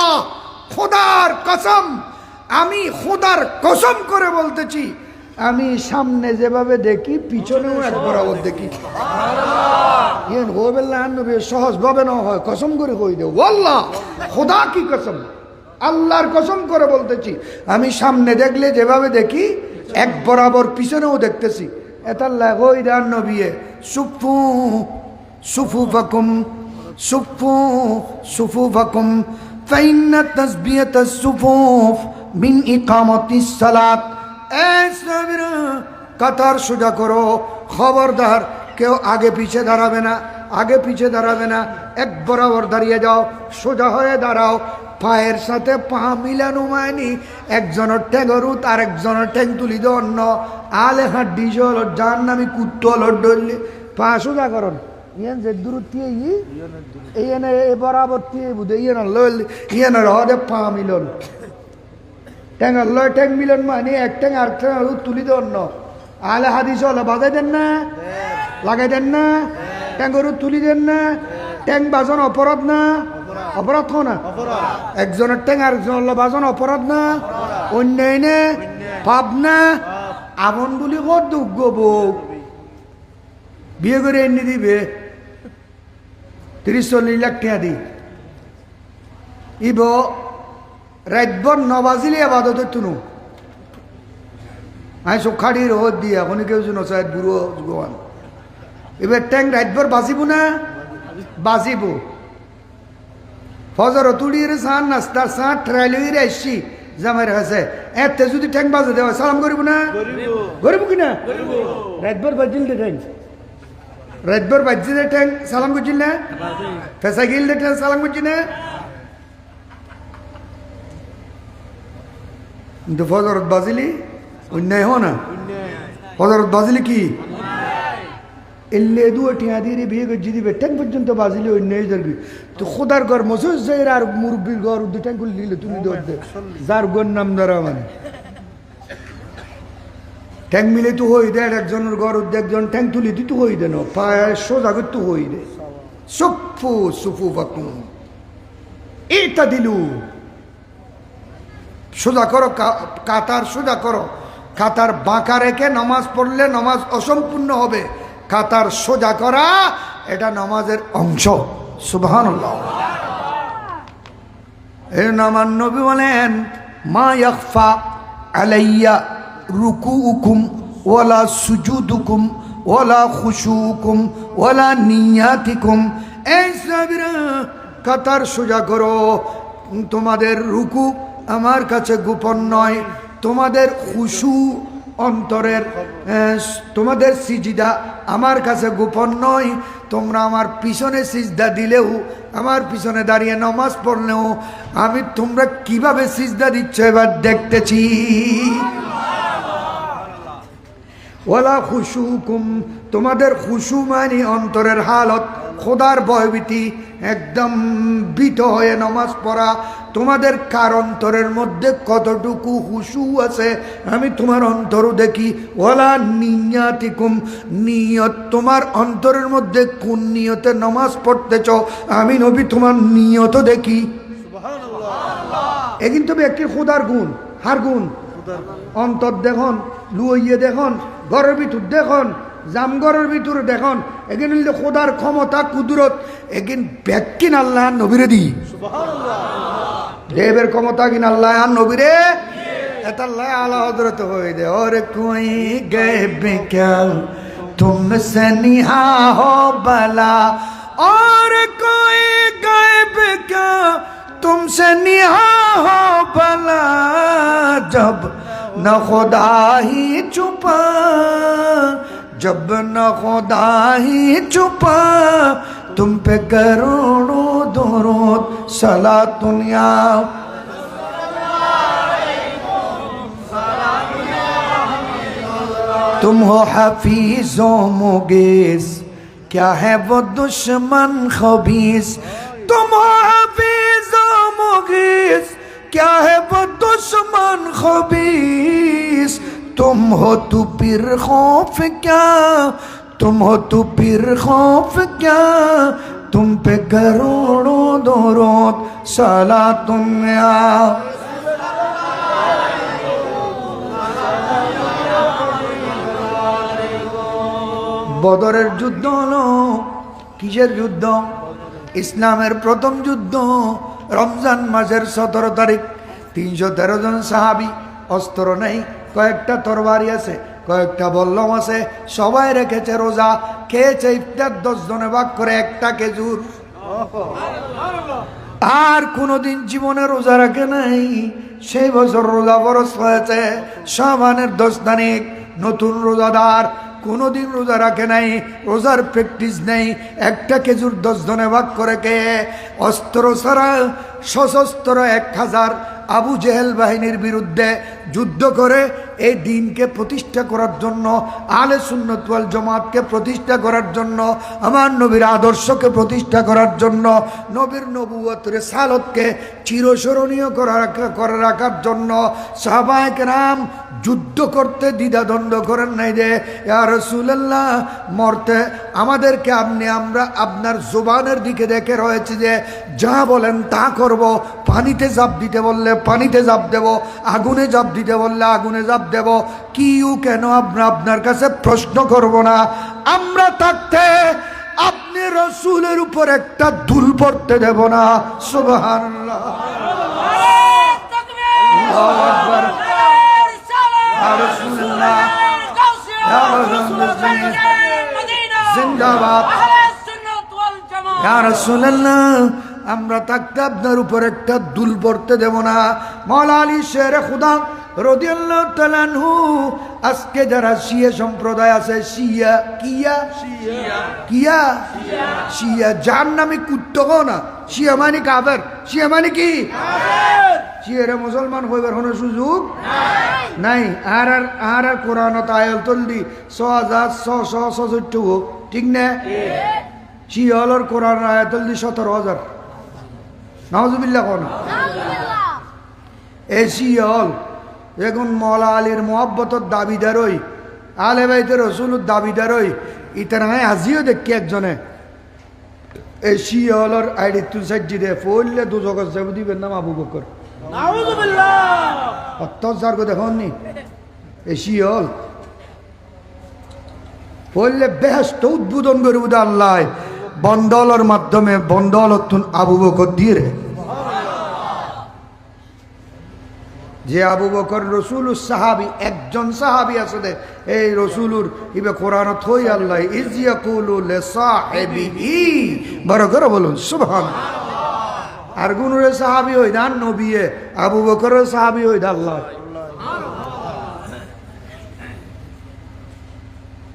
খোদার কসম, আমি খোদার কসম করে বলতেছি, আমি সামনে যেভাবে দেখি পিছনেও এক বরাবর দেখি। ইয়েন হো বললে নবী সহজ ভাবে না হয়, কসম করে কই দে ওয়াল্লাহ, খোদা কি কসম, আল্লাহর কসম করে বলতেছি, আমি সামনে দেখলে যেভাবে দেখি এক বরাবর পিছনেও দেখতেছি। এটা লাগই দেন নবী সুফু সুফুফাকুম সুফু সুফুফাকুম ফাইন্না তাসবিয়াতাস সুফুফ মিন ইকামাতিস সালাত। এই সাহাবীরা কাতার সোজা করো, খবরদার কেউ আগে পিছে দাঁড়াবে না, আগে পিছে দাঁড়াবে না, এক বরাবর দাঁড়িয়ে যাও, সোজা হয়ে দাঁড়াও, পায়ের সাথে পা মিলানো মায়নি, একজনের ঠ্যাং রুত আর একজনের ঠ্যাং তুলি দে অন্য আলে হাড্ডি হল যার নামি কুত্ত হল ডললে পা সোজা করন ইয়ান যে দূরত্বে ইয়েনে বরাবর দিয়ে বুঝে ইয়ে না লইল ইয়ে হদে পা মিলন ঠ্যাং লয় ঠ্যাং মিলন মানে এক ঠ্যাং আর ঠ্যাং তুলি দে অন্য আলে হাদিস হল বাজাই দেন না, লাগাই দেন না, ঠ্যাং রুত তুলি দেন না, ঠ্যাং বাজন অপরাধ না? অপরাধ হো না? একজনের ঠ্যাং আরেকজনের বাজন অপরাধ না? অন্যায় না? পাপ না? আমন বলি কত দুঃখ বউ বিয়ে করে এনে দিবে 30-40 লাখ টাকা দি ইব রাতভর নবাজিলে আবাদতে তুনু আই চোখাড়ির রোদ দিয়ে এখন কেউ নচায় বুড়ো যুগবান এবার ট্যাং রাতভর বাজিব না? বাজিব। ফজর তুড়িয়ে চান নাস্তা চাঁ ট্রাইলিয়ে আসছি জামাইয়ের কাছে এতে যদি ঠ্যাং বাজে দেওয়া সালাম করিব না করিব কিনা রাতভর বাজিল দে ঠ্যাং রাতভর বাজি দে ঠ্যাং সালাম করছিল না ফেসা গিল দে ঠ্যাং সালাম করছি না কিন্তু ফজরত বাজিলি অন্যায় হো না ফজরত বাজিলি কি এলে দুটো টিয়া দিয়ে বিয়ে করে যদি ঠ্যাং পর্যন্ত বাজিলে অন্যায় যাবি তো খোদার ঘর মসুর যাই আর মুরব্বীর ঘর দু ঠ্যাং করে নিলে তুমি দৌড় যার ঘর নাম ধরা মানে ঠ্যাং মিলে তো হই দে একজনের ঘর একজন ঠ্যাং তুলি তুই তো হই দে না পায়ে সোজা করে তো হই দে সুফু সুফু বাকু এটা দিলু সোজা করো কাতার সোজা করো কাতার বাঁকা রেখে নামাজ পড়লে নামাজ অসম্পূর্ণ হবে কাতার সোজা করা এটা নামাজের অংশ সুবহানাল্লাহ এই নামান নবী বলেন মা ইয়াখফা আলাইয়া রুকুউকুম ওয়ালা সুজুদুকুম ওয়ালা খুশুউকুম ওয়ালা নিয়াতিকুম এই সাহাবীরা কাতার সোজা করো তোমাদের রুকু আমার কাছে গোপন নয় তোমাদের খুশু অন্তরের তোমাদের সিজদা আমার কাছে গোপন নয় তোমরা আমার পিছনে সিজদা দিলেও আমার পিছনে দাঁড়িয়ে নামাজ পড়লেও আমি তোমরা কিভাবে সিজদা দিচ্ছ এবার দেখতেছি ওয়ালা খুশুকুম তোমাদের খুশু মানে অন্তরের হালত খোদার ভয়ভীতি একদম ভীত হয়ে নামাজ পড়া তোমাদের কার অন্তরের মধ্যে কতটুকু হুশু আছে আমি তোমার অন্তরও দেখি ওয়ালা নিয়াতিকুম নিয়ত তোমার অন্তরের মধ্যে কোন নিয়তে নামাজ পড়তেছ আমি নবী তোমার নিয়ত দেখি এ কিন্তু ব্যক্তির খোদার গুণ হার গুণ অন্তর দেখুন লুইয়ে দেখুন ঘরের ভিতর দেখুন জামগরের ভিতরে দেখুন এখানে খোদার ক্ষমতা কুদরত এগিন ব্যাকিন আল্লাহ নবীরে দি দেবের ক্ষমতা কিন আল্লাহ নবীরে এতাল্লাহ আলা হযরত হয়ে দে और कोई गैब क्या तुमसे निहा हो भला और कोई गैब क्या तुमसे निहा हो भला जब न खुदा ही छुपा जब न खुदा ही छुपा तुम पे करोड़ों दरूद सलातुन या तुम हो हफीज व मुगीस क्या है वो दुश्मन खबीस तुम हो हफीज व मुगीस क्या है वो दुश्मन खबीस तुम हो तू पीर खौफ क्या तुम हो तू पीर खौफ क्या तुम पे करोड़ों दरूद सलातुन या বদরের যুদ্ধ হলো কিসের যুদ্ধ ইসলামের প্রথম যুদ্ধ রমজান মাসের 17 তারিখ 313 জন সাহাবী অস্ত্র নেই কয়েকটা তরবারি আছে কয়েকটা বল্লম আছে সবাই রেখেছে রোজা খেয়েছে ইফতার 10 জনে ভাগ করে একটা খেজুর আর কোনোদিন জীবনে রোজা রাখে নাই সেই বছর রোজা বরস হয়েছে শাবানের 10 তারিখ নতুন রোজাদার কোনোদিন রোজা রাখে নাই রোজার প্র্যাকটিস নেই একটা খেজুর 10 জনে ভাগ করে খেয়ে অস্ত্র ছাড়া সশস্ত্র 1000 আবু জেহেল বাহিনীর বিরুদ্ধে যুদ্ধ করে এই দিনকে প্রতিষ্ঠা করার জন্য আলে সুন্নাত ওয়াল জামাতকে প্রতিষ্ঠা করার জন্য আমার নবীর আদর্শকে প্রতিষ্ঠা করার জন্য নবীর নবুয়ত রিসালাতকে চিরস্মরণীয় করে রাখার জন্য সাহাবায়ে কেরাম যুদ্ধ করতে দ্বিধাদ্বন্দ্ব করেন নাই যে ইয়া রাসূলুল্লাহ মরতে আমাদেরকে আমরা আপনার জবানের দিকে দেখে রয়েছে যে যা বলেন তা করব পানিতে ঝাঁপ দিতে বললে পানিতে ঝাঁপ দেব আগুনে ঝাঁপ দিতে বললে আগুনে ঝাঁপ দেব কিউ কেন আমরা আপনার কাছে প্রশ্ন করব না আমরা থাকতে আপনি রাসূলের উপর একটা ধুল পড়তে দেব না সুবহানাল্লাহ আল্লাহু আকবার ইয়া রাসূলুল্লাহ জিন্দাবাদ ইয়া রাসূলুল্লাহ আমরা থাকতে আপনার উপর একটা দুল পড়তে দেব না মাওলা আলী শের খুদা রাদিয়াল্লাহু তাআলা আনহু আজকে যারা শিয়া সম্প্রদায় আছে শিয়া শিয়া জাহান্নামী কুত্তা না শিয়া মানে কাফের শিয়া মানে কি শিয়ারে মুসলমান হইবার কোনো সুযোগ নাই আর কোরআনত আয়াত দি 6666 ঠিক না শিয়ালর কোরআন আয়াত দি 17000 নাউজুবিল্লাহ কোন এই শিয়াল এখন মৌলা আলীর মোহাব্বতর দাবিদারই আলে বাইতের রসুলের দাবিদারই ইতার আজিও দেখি একজনে এই শিয়ালর আইডি তুই সাজ্জি দে ফইলে দুজগত যাব দিবেন নাম আবু বকর নাউজুবিল্লাহ অত্যাচার করে দেখনি এই শিয়াল ফইলে বেহেশত উদ্বোধন করব আল্লাহ বন্দলর মাধ্যমে বন্দলত আবু বকর দিয়ে রে যে আবু বকর রসুলুর সাহাবি একজন সাহাবি আছে এই রসুলুর ইবে কোরআনত হই আল্লাহ ইজ ইয়াকুলু লিসাহিবিহি বড় করে বলুন সুবহানাল্লাহ আর গুনুরে সাহাবি হই না নবিয়ে আবু বকরের সাহাবি হই আল্লাহ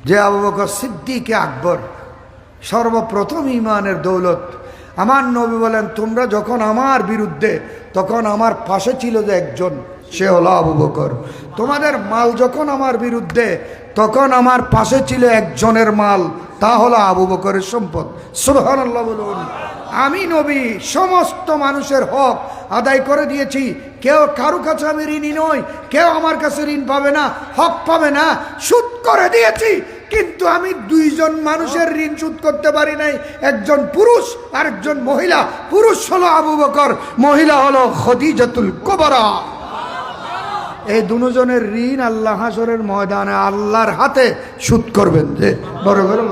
যে আবু বকর সিদ্দিক আকবর সর্বপ্রথম ঈমানের দৌলত আমার নবী বলেন তোমরা যখন আমার বিরুদ্ধে তখন আমার পাশে ছিল যে একজন সে হলো আবু বকর তোমাদের মাল যখন আমার বিরুদ্ধে তখন আমার পাশে ছিল একজনের মাল তা হলো আবু বকরের সম্পদ সুবহানাল্লাহ বলুন আমি নবী সমস্ত মানুষের হক আদায় করে দিয়েছি কেউ কারো কাছে আমি ঋণী নই কেউ আমার কাছে ঋণ পাবে না হক পাবে না সুদ করে দিয়েছি কিন্তু আমি দুইজন মানুষের ঋণ শোধ করতে পারি নাই একজন পুরুষ আর একজন মহিলা পুরুষ হলো আবু বকর মহিলা হলো খদিজাতুল কুবরা এই দুজনের ঋণ আল্লাহ হাসরের ময়দানে আল্লাহর হাতে শোধ করবেন যে বড় বড়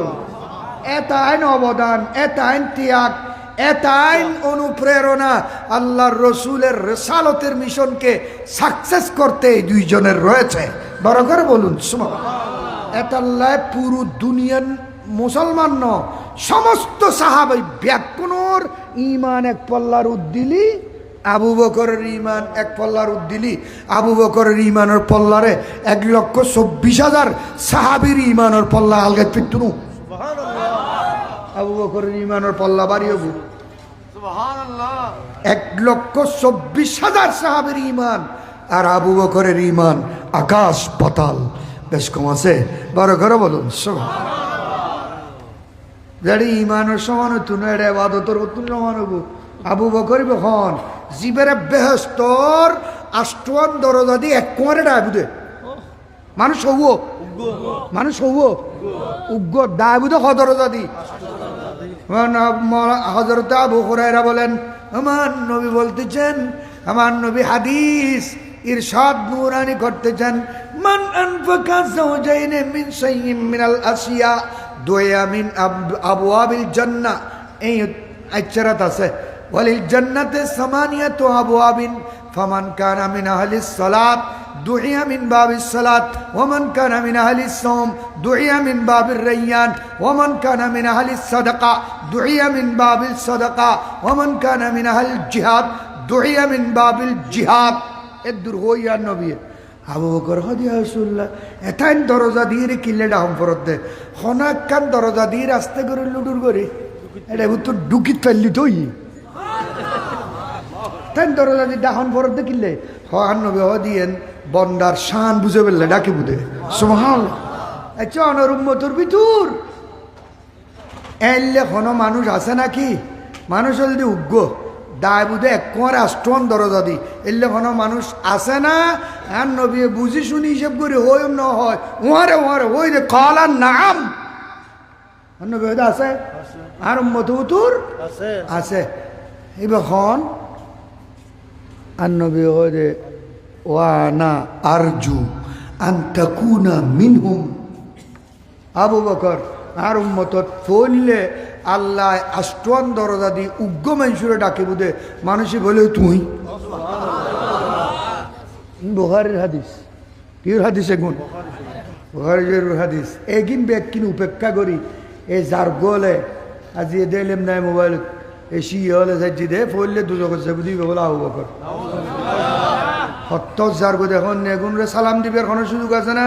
এত আইন অবদান এত আইন ত্যাগ এত আইন অনুপ্রেরণা আল্লাহর রসুলের রিসালতের মিশনকে সাকসেস করতে এই দুইজনের রয়েছে বড় করে বলুন এতাল্লাহ পুরো দুনিয়ার মুসলমান ন সমস্ত সাহাবাই ব্যাকুনোর ইমান এক পল্লার উদ্দিলি আবু বকরের ইমান এক পল্লার উদ্দিলি আবু বকরের ইমানের পল্লারে 1,24,000 সাহাবীর ইমানের পল্লা আলগাত পিতুনু আবু বকরের ইমানের পল্লা বাড়ি হবু সুবহানাল্লাহ 1,24,000 সাহাবীর ইমান আর আবু বকরের ইমান আকাশ পাতাল বেশ কম আছে বড় করে বলুন যারি ইমানের সমান হতুন এটা আবাদতর হতুন সমান হব আবু বকর হন জীবের বেহস্তর আষ্টওয়ান দরজা দিয়ে এক কোয়ারে ডায়বুদে মানুষ হব উগ্র ডায়বুদে হ দরজা দি হযরত আবু হুরায়রা বলেন আমার নবী বলতেছেন আমার নবী হাদিস ইরশাদ নূরানি করতেছেন মান আনফাকা যাওজাইন মিন শাইইন মিনাল আসিয়া দুয়া মিন আবওয়াবিল জান্নাহ এই আইচারাত আছে ওয়ালিল জান্নাতে সামানিয়াতু আবওয়াবিন ফামান কানা মিন আহলিস সালাত দুইয়া মিন বাবিস সালাত ওয়ামান কানা মিন আহলিস সাওম দুইয়া মিন বাবির রায়্যান ওয়ামান কানা মিন আহলিস সাদাকা দুইয়া মিন বাবিল সাদাকা ওয়ামান কানা মিন আহলিল জিহাদ দুইয়া মিন বাবিল জিহাদ এদুর হইয়া নবী আবু বকর হদিয়া রাসূলুল্লাহ এতাইন দরজা দিয়ে কিল্লে ডাহম ফরত দে হনাক্কান দরজা দিয়ে রাস্তা করে লুডুর করে এটা তো ডুকিত ফেললি তুই তাই দরজা দিয়ে ডাহন ফরত দে কিল্লে হন নবী হদিয়েন বন্দার শান বুঝে ফেললে ডাকি বুঝে সুবহানাল্লাহ আচ্ছা অনর উম্মতর ভিতর এলে কোনো মানুষ আছে নাকি মানুষ যদি উগ্র দায়বুদে একবারে আষ্টন দরজা দি এলে কোনো মানুষ আছে না আর নবী বুঝি শুনি হিসেব করে হই ন হয় ওয়ারে ওই রে কলার নাম আর নবী আছে আর উম্মত উতুর আছে এবার হন আর নবী হই রে ওয়ানা আরজু আন তাকুনা মিনহুম আবু বকর আর উম্মতত ফললে আল্লাহ আষ্টওয়ান দরজা দি উগ্র মানুষরে ডাকে বুঝে মানুষই বলে তুই বুখারীর হাদিস কির হাদিস এগুন বুখারীর হাদিস এগিন ব্যক্তিন উপেক্ষা করি এই যার গোলে আজি দিলাম নাই মোবাইল এসি হলে যাই দে ফললে দুজক বুঝি বলে আবু বকর 70,000 গো দেখুন এগুনরে সালাম দিবের কোনো সুযোগ আছে না?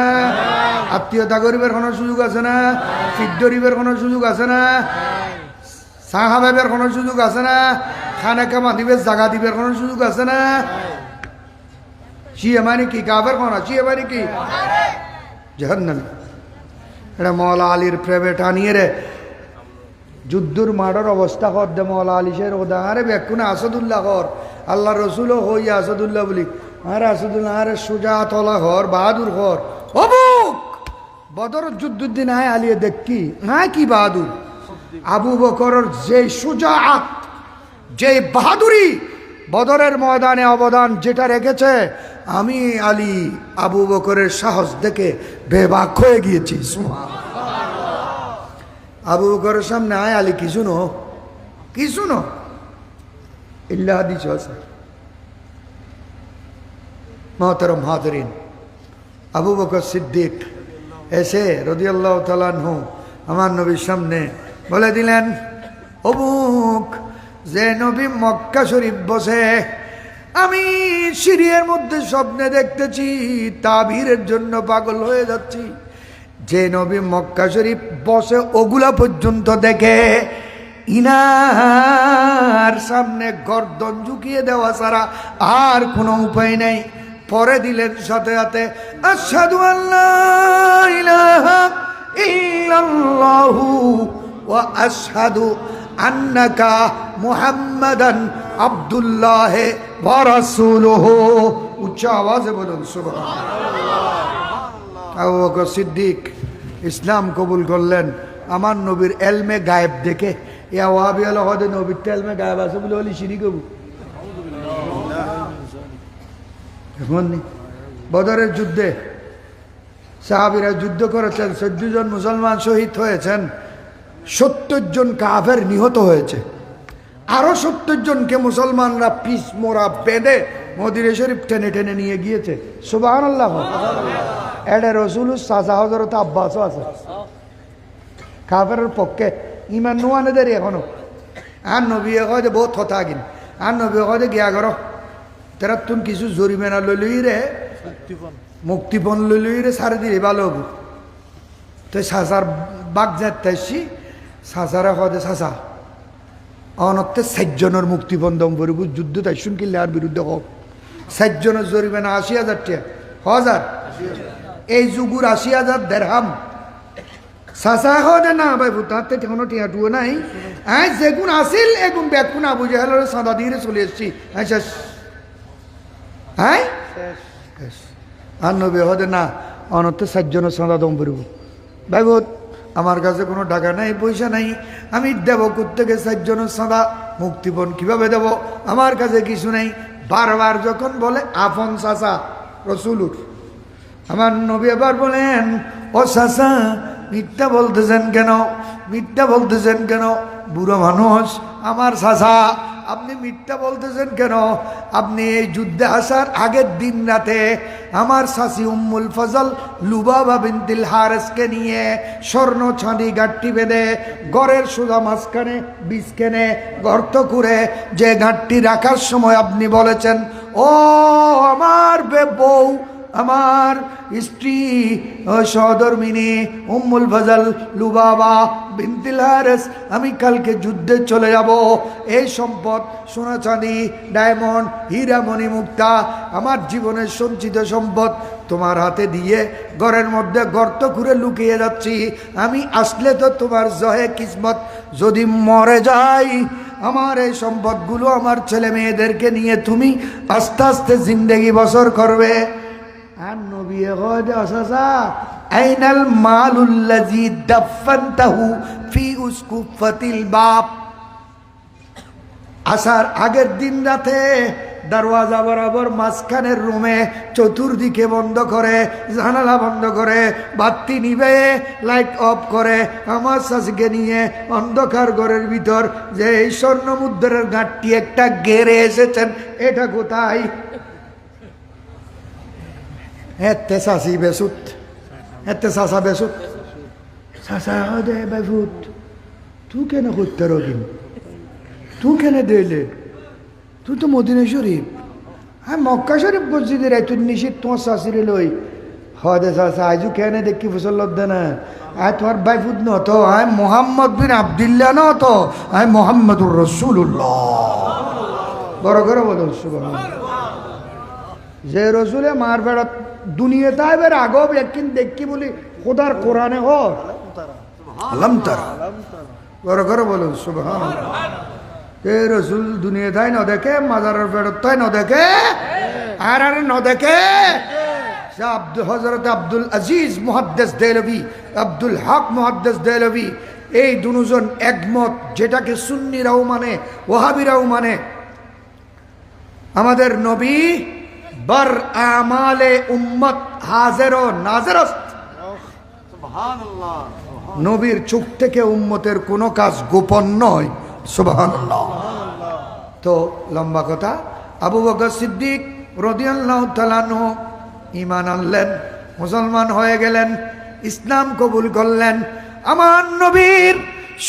আত্মীয়তা করিবের কোনো সুযোগ আছে না? ফিদ্দরিবের কোনো সুযোগ আছে না? সাহাবের কোনো সুযোগ আছে না? খানা কামা দিবের জাগা দিবের কোনো সুযোগ আছে না? শিয়া মানে কি? কাফের কোন? শিয়া মানে কি? জাহান্নামী। এটা মওলা আলীর প্রেমে টানিয়ে রে যুদ্ধর মাঠের অবস্থা কর দে মওলা আলী শের ওদা আরে বেকুনে আসাদুল্লাহ কর আল্লাহ রসুলও হইয়া আসাদুল্লাহ বলি আরে আসাদুল্লাহ আরে সুজা তলা ঘর বাহাদুর ঘর অবুক বদর যুদ্ধের দিন আয় আলিয়ে দেখি হ্যাঁ কি বাহাদুর আবু বকরের যে সুজাআত যে বাহাদুরি বদরের ময়দানে অবদান যেটা রেখেছে আমি আলী আবু বকরের সাহস দেখে বেবাক হয়ে গিয়েছি। আবু বকরের সামনে আয় আলী কি শুনো ইল্লা হাদিস আছে মোহতারম হাজরিন আবু বকর সিদ্দিক এসে রাদিয়াল্লাহু তাআলা আনহু আমার নবীর সামনে বলে দিলেন অমুক যে নবী মক্কা শরীফ বসে আমি সিরিয়ার মধ্যে স্বপ্নে দেখতেছি তাবিরের জন্য পাগল হয়ে যাচ্ছি যে নবী মক্কা শরীফ বসে ওগুলা পর্যন্ত দেখে ইনার সামনে গর্দন ঝুঁকিয়ে দেওয়া ছাড়া আর কোনো উপায় নেই পরে দিলেন সাথে সাথে আশহাদু আল্লা ইলাহা ইল্লাল্লাহু ওয়া আশহাদু আন্নাকা মুহাম্মাদান আব্দুল্লাহ ওয়া রাসূলুহু উচ্চ আওয়াজে বলুন সুবহানাল্লাহ। আবু বকর সিদ্দিক ইসলাম কবুল করলেন আমার নবীর এলমে গায়েব দেখে ইয়া ওয়াহাবি আল হদে নবীর এলমে গায়েব আছে বলে হলি শিরিক হবু এখন বদরের যুদ্ধে সাহাবীরা যুদ্ধ করেছেন 14 জন মুসলমান শহীদ হয়েছেন 70 জন কাফের নিহত হয়েছে আরো 70 জনকে মুসলমানরা পিস মোড়া বেঁধে মদিনা শরীফ টেনে টেনে নিয়ে গিয়েছে সুবহানাল্লাহ। এটা রসুল চাচা হযরত আব্বাসও আছে কাফের পক্ষে ইমান নোয়ানে দেরি এখনো আর নবী কয়ে বহুত কথা কিন আর নবী কয়ে গিয়া করো তারা তুন কিছু জরিমানা লইলই রে মুক্তিপণ লইলই রে সারে দিলে ভালো হবো তো চাচার বাঘ যাচ্ছি চাচারা কয়ে চাচা অনত্তে 60 জনের মুক্তিপণ দম করব যুদ্ধ তাই শুন কিনলে আর বিরুদ্ধে হোক 60 জনের জরিমানা 80,000 টাকা হাজার এই যুগুর 80,000 দেড়হাম চাচা হয় না ভাই তাতে কোনো টিয়াটুও নাই যেগুন আসিল এগুন বেগুন আবু জাহেলের সাদা দিয়ে চলে এসছি শেষ হ্যাঁ আর নবী হদে না অনত্তে 60 জনের সাদা দম করব ভাই আমার কাছে কোনো টাকা নাই পয়সা নাই আমি দেব কোত্থেকে 60 জনের সাদা মুক্তিপণ কিভাবে দেব আমার কাছে কিছু নেই বারবার যখন বলে আপন চাচা রসুলুর আমার নবী এবার বলেন ও চাচা মিথ্যা বলতেছেন কেন বুড়ো মানুষ আমার চাচা আপনি মিথ্যা বলতেছেন কেন আপনি এই যুদ্ধে আসার আগের দিন রাতে আমার শাশি উম্মুল ফজল লুবাবা বিনতিল হারেসকে নিয়ে স্বর্ণ ছাঁদি গাঁটটি বেঁধে গড়ের সোজা মাঝখানে বীজখানে গর্ত করে যে গাঁটটি রাখার সময় আপনি বলেছেন ও আমার বউ আমার স্ত্রী সহধর্মিনী উম্মুল ফজল লুবাবা বিনতিল হারেস আমি কালকে যুদ্ধে চলে যাব এই সম্পদ সোনা চাঁদি ডায়মন্ড হীরা মণি মুক্তা আমার জীবনের সঞ্চিত সম্পদ তোমার হাতে দিয়ে ঘরের মধ্যে গর্ত করে লুকিয়ে যাচ্ছি আমি আসলে তো তোমার জহে কিসমত যদি মরে যাই আমার এই সম্পদগুলো আমার ছেলে মেয়েদেরকে নিয়ে তুমি আস্তে আস্তে জিন্দেগি বসর করবে আর নবী কয় চাচা আইনাল মালুল্লাযী দাফানতাহু ফি উসকুফাতিল বাব আসার আগের দিন রাতে দরওয়াজা বরাবর মাঝখানের রুমে চতুর্দিকে বন্ধ করে জানালা বন্ধ করে বাতি নিভে লাইট অফ করে আমার শাশুকে নিয়ে অন্ধকার ঘরের ভিতর যে এই স্বর্ণ মুদ্রার গাঁটটি একটা গেড়ে এসেছেন এটা কোথায় এতে শাশি বেসুত এতে শাশা বেসুত শাশা দে বেসুত তুই কেন করতে রকিন তুই কেন দিলে তুই তো মদিনা শরীফ হ্যাঁ মক্কা শরীফ মসজিদের এত নিষেধ তোমার শাশুড়ি লই হদে চাষা আজু কেনে দেখি ফসল দে না আয় তোমার ভাই ফুদ নত আয় মোহাম্মদ বিন আবদুল্লাহ নত আয় মোহাম্মদুর রসুল্লাহ বড় করে বলো সুবহানাল্লাহ যে রসুলে মার বেড়াত দুনিয়া তাই বের আগব একদিন দেখি বলি খোদার কোরআনে হ আলম তারা বড় করে বলো সুবহানাল্লাহ এ রসুল দুনিয়া তাই ন দেখে মাজারের বেড়াত তাই ন দেখে আর আর ন দেখে হযরত আব্দুল আজিজ মুহাদ্দিস দেহলভী আব্দুল হক মুহাদ্দিস দেহলভী এই দুজন একমত যেটাকে সুন্নিরাও মানে ওয়াহাবিরাও মানে আমাদের নবী বার আমালে উম্মত হাজির ও নাজির সুবহানাল্লাহ নবীর চোখ থেকে উম্মতের কোনো কাজ গোপন নয় সুবহানাল্লাহ তো লম্বা কথা আবু বকর সিদ্দিক রাদিয়াল্লাহু তাআলা আনহু ঈমান আনলেন মুসলমান হয়ে গেলেন ইসলাম কবুল করলেন আমার নবীর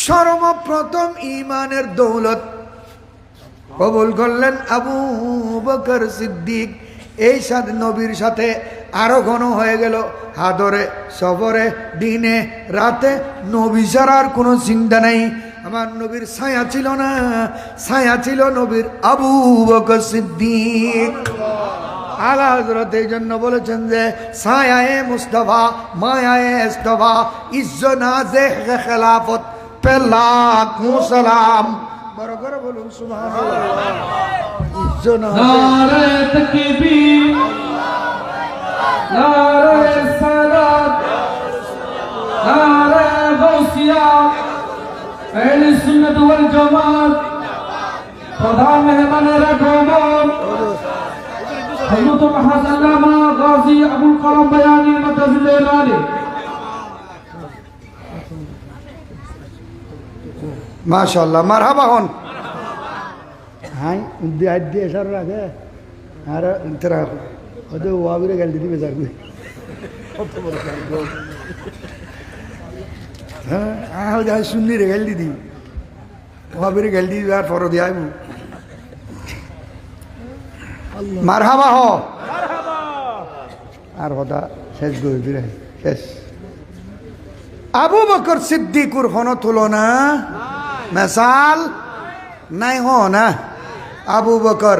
সর্বপ্রথম ঈমানের দৌলত কবুল করলেন আবু বকর সিদ্দিক এই সাথে নবীর সাথে আরো ঘন হয়ে গেল হাদরে সফরে দিনে রাতে নবী ছাড়ার কোনো চিন্তা নেই আমার নবীর ছায়া ছিল না ছায়া ছিল নবীর আবু বকর সিদ্দিক আলা হযরত এই জন্য বলেছেন যে ছায়ায়ে মুস্তাফা মায়ায়ে ইস্তফা ইজ্জত নাজে খেলাফত পে লাখ সালাম বড় করে বলুন সুবহানাল্লাহ ইজ্জত নারে তাকবীর নারে সালাত নারে গাউসিয়া আহলে সুন্নাত ওয়াল জামাত প্রধান মেহমানের আগমন হযরত আল্লামা গাজী আবুল কালাম বায়ানী মাদ্রাসাতুল আলী মাশাআল্লাহ মারহাবা হন হাই উদ্দি আদি এসার রাখে আর ইন্তরা ওদের ওয়াবিরে গেল দিদি বেজার কত বড় হ্যাঁ আহ যাই শুননি রে গেল দিদি ওয়াবিরে গেল দিদি আর ফর দিয়ে আইবো মারহাবা হ আর কথা শেষ করে দিলে শেষ আবু বকর সিদ্দিকুর কোনো তুলনা মিসাল নাই হ না আবু বকর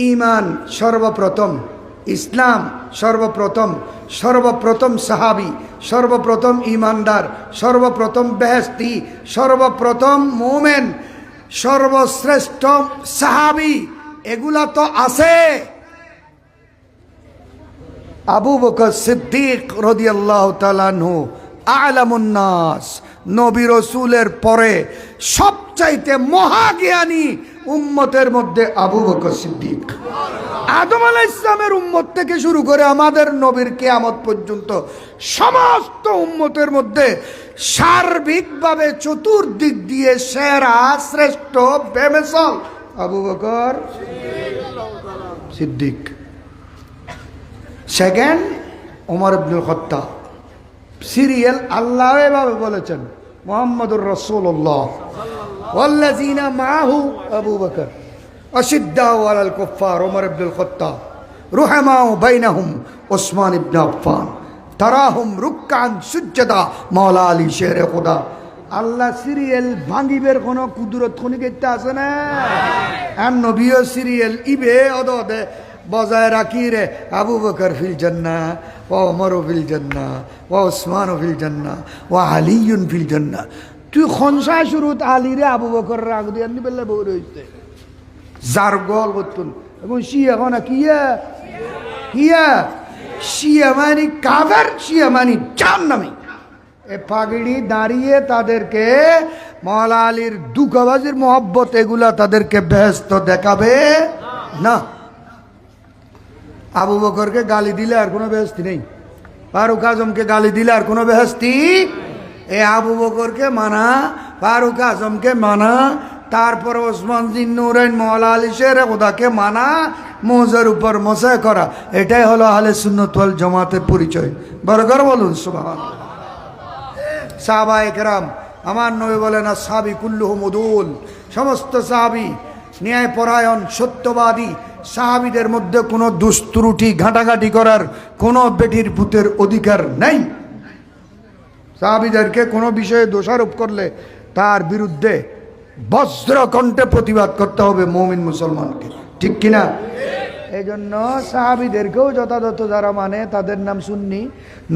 ঈমান সর্বপ্রথম ইসলাম সর্বপ্রথম সর্বপ্রথম সাহাবী সর্বপ্রথম ঈমানদার সর্বপ্রথম বেহেশতি সর্বপ্রথম মুমিন সর্বশ্রেষ্ঠ সাহাবী এগুলা তো আছে আবু বকর সিদ্দিক রাদিয়াল্লাহু তাআলা আনহু আ'লামুন নাস নবী রাসূলের পরে সবচাইতে মহাজ্ঞানী উম্মতের মধ্যে আবু বকর সিদ্দিক আদম আলাইহিস সালামের উম্মত থেকে শুরু করে আমাদের নবীর কিয়ামত পর্যন্ত সমস্ত উম্মতের মধ্যে সার্বিকভাবে চতুর্দিক দিয়ে সেরা শ্রেষ্ঠ বেমিসাল আবু বকর সিদ্দিক সেকেন্ড ওমর ইবনুল খাত্তাব সিরিয়াল আল্লাহ এভাবে বলেছেন মুহাম্মদুর রাসূলুল্লাহ ওয়াল্লাযিনা মাআহু আবু বকর আশিদ্দাউ আলাল কুফার ওমর ইবনুল খাত্তাব রুহামাউ বাইনাহুম উসমান ইবনে আফফান তারাহুম রুকআন সুজদা মাওলা আলী শেরে খোদা আল্লাহ সিরিয়াল ভাঙিবের কোনো কুদরত খনিকেতে আছে না আর নবীও সিরিয়াল ইবে অদদে বজায় রাখি রে আবু বকর ফিল জান্নাহ ওয়া ওমর ফিল জান্নাহ ওয়া উসমান ফিল জান্নাহ ওয়া আলীউন ফিল জান্নাহ তুই খনসা শুরুত আলী রে আবু বকর রাগ দিয়ে নি বেলা বউ রইছে জার গল বতুন এবং শিয়া কোনা কিয়া কিয়া শিয়া মানে কাফের শিয়া মানে জাহান্নামী এ পাগড়ি দাঁড়িয়ে তাদেরকে মাওলা আলীর দুঃখবাজির মোহব্বত এগুলা তাদেরকে ব্যস্ত দেখাবে না আবু বকরকে গালি দিলে আর কোনো বেহেশতি নেই ফারুক আজমকে গালি দিলে আর কোনো বেহেশতি এ আবু বকরকে মানা ফারুক আজমকে মানা তারপর ওসমান জিন্নুরাইন মাওলা আলী শেরে খোদাকে মানা মোজের উপর মোসা করা এটাই হলো আহলে সুন্নাত ওয়াল জামাতের পরিচয় বরকর বলুন সুবহানাল্লাহ সাহাবায়ে কেরাম আমার নবী বলেন আসহাবি কুল্লুহুম উদুল সমস্ত সাহাবী ন্যায়পরায়ণ সত্যবাদী সাহাবীদের মধ্যে কোনো দুস্ত্রুটি ঘাটাঘাটি করার কোনো বেটির পুতের অধিকার নাই। সাহাবীদেরকে কোনো বিষয়ে দোষারোপ করলে তার বিরুদ্ধে বজ্র কণ্ঠে প্রতিবাদ করতে হবে মুমিন মুসলমানকে, ঠিক কিনা? এই জন্য সাহাবীদেরকেও যথাযথ যারা মানে তাদের নাম সুন্নি,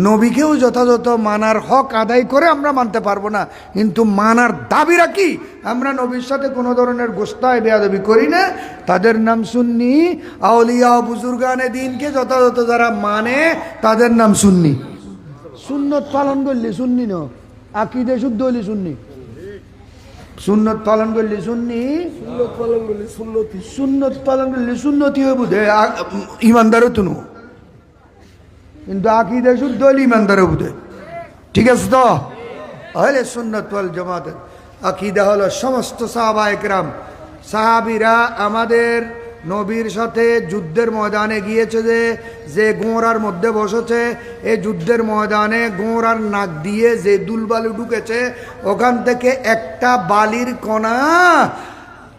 নবীকেও যথাযথ মানার হক আদায় করে আমরা মানতে পারবো না, কিন্তু মানার দাবি রাখি। আমরা নবীর সাথে কোনো ধরনের গোস্তায় বেয়াদবি করি না, তাদের নাম সুন্নি। আউলিয়া বুজুর্গানে দিনকে যথাযথ যারা মানে তাদের নাম সুন্নি। সুন্নত পালন করলি সুন্নি ন, আকীদা শুদ্ধ হইলি সুন্নি। সুন্নত পালন করলি সুন্নি, সুন্নত পালন করলি সুন্নতি হয়ে বুঝে ইমানদারও তুনু, কিন্তু আকীদা শুদ্ধ হইলে ইমানদারও বুঝে, ঠিক আছে তো? হলে সুন্নত ওয়াল জামাতের আকীদা হলো সমস্ত সাহাবায়ে কেরাম, সাহাবীরা আমাদের নবীর সাথে যুদ্ধের ময়দানে গিয়েছে, যে গোঁড়ার মধ্যে বসেছে, এই যুদ্ধের ময়দানে গোঁড়ার নাক দিয়ে যে দুলবালু ঢুকেছে, ওখান থেকে একটা বালির কণা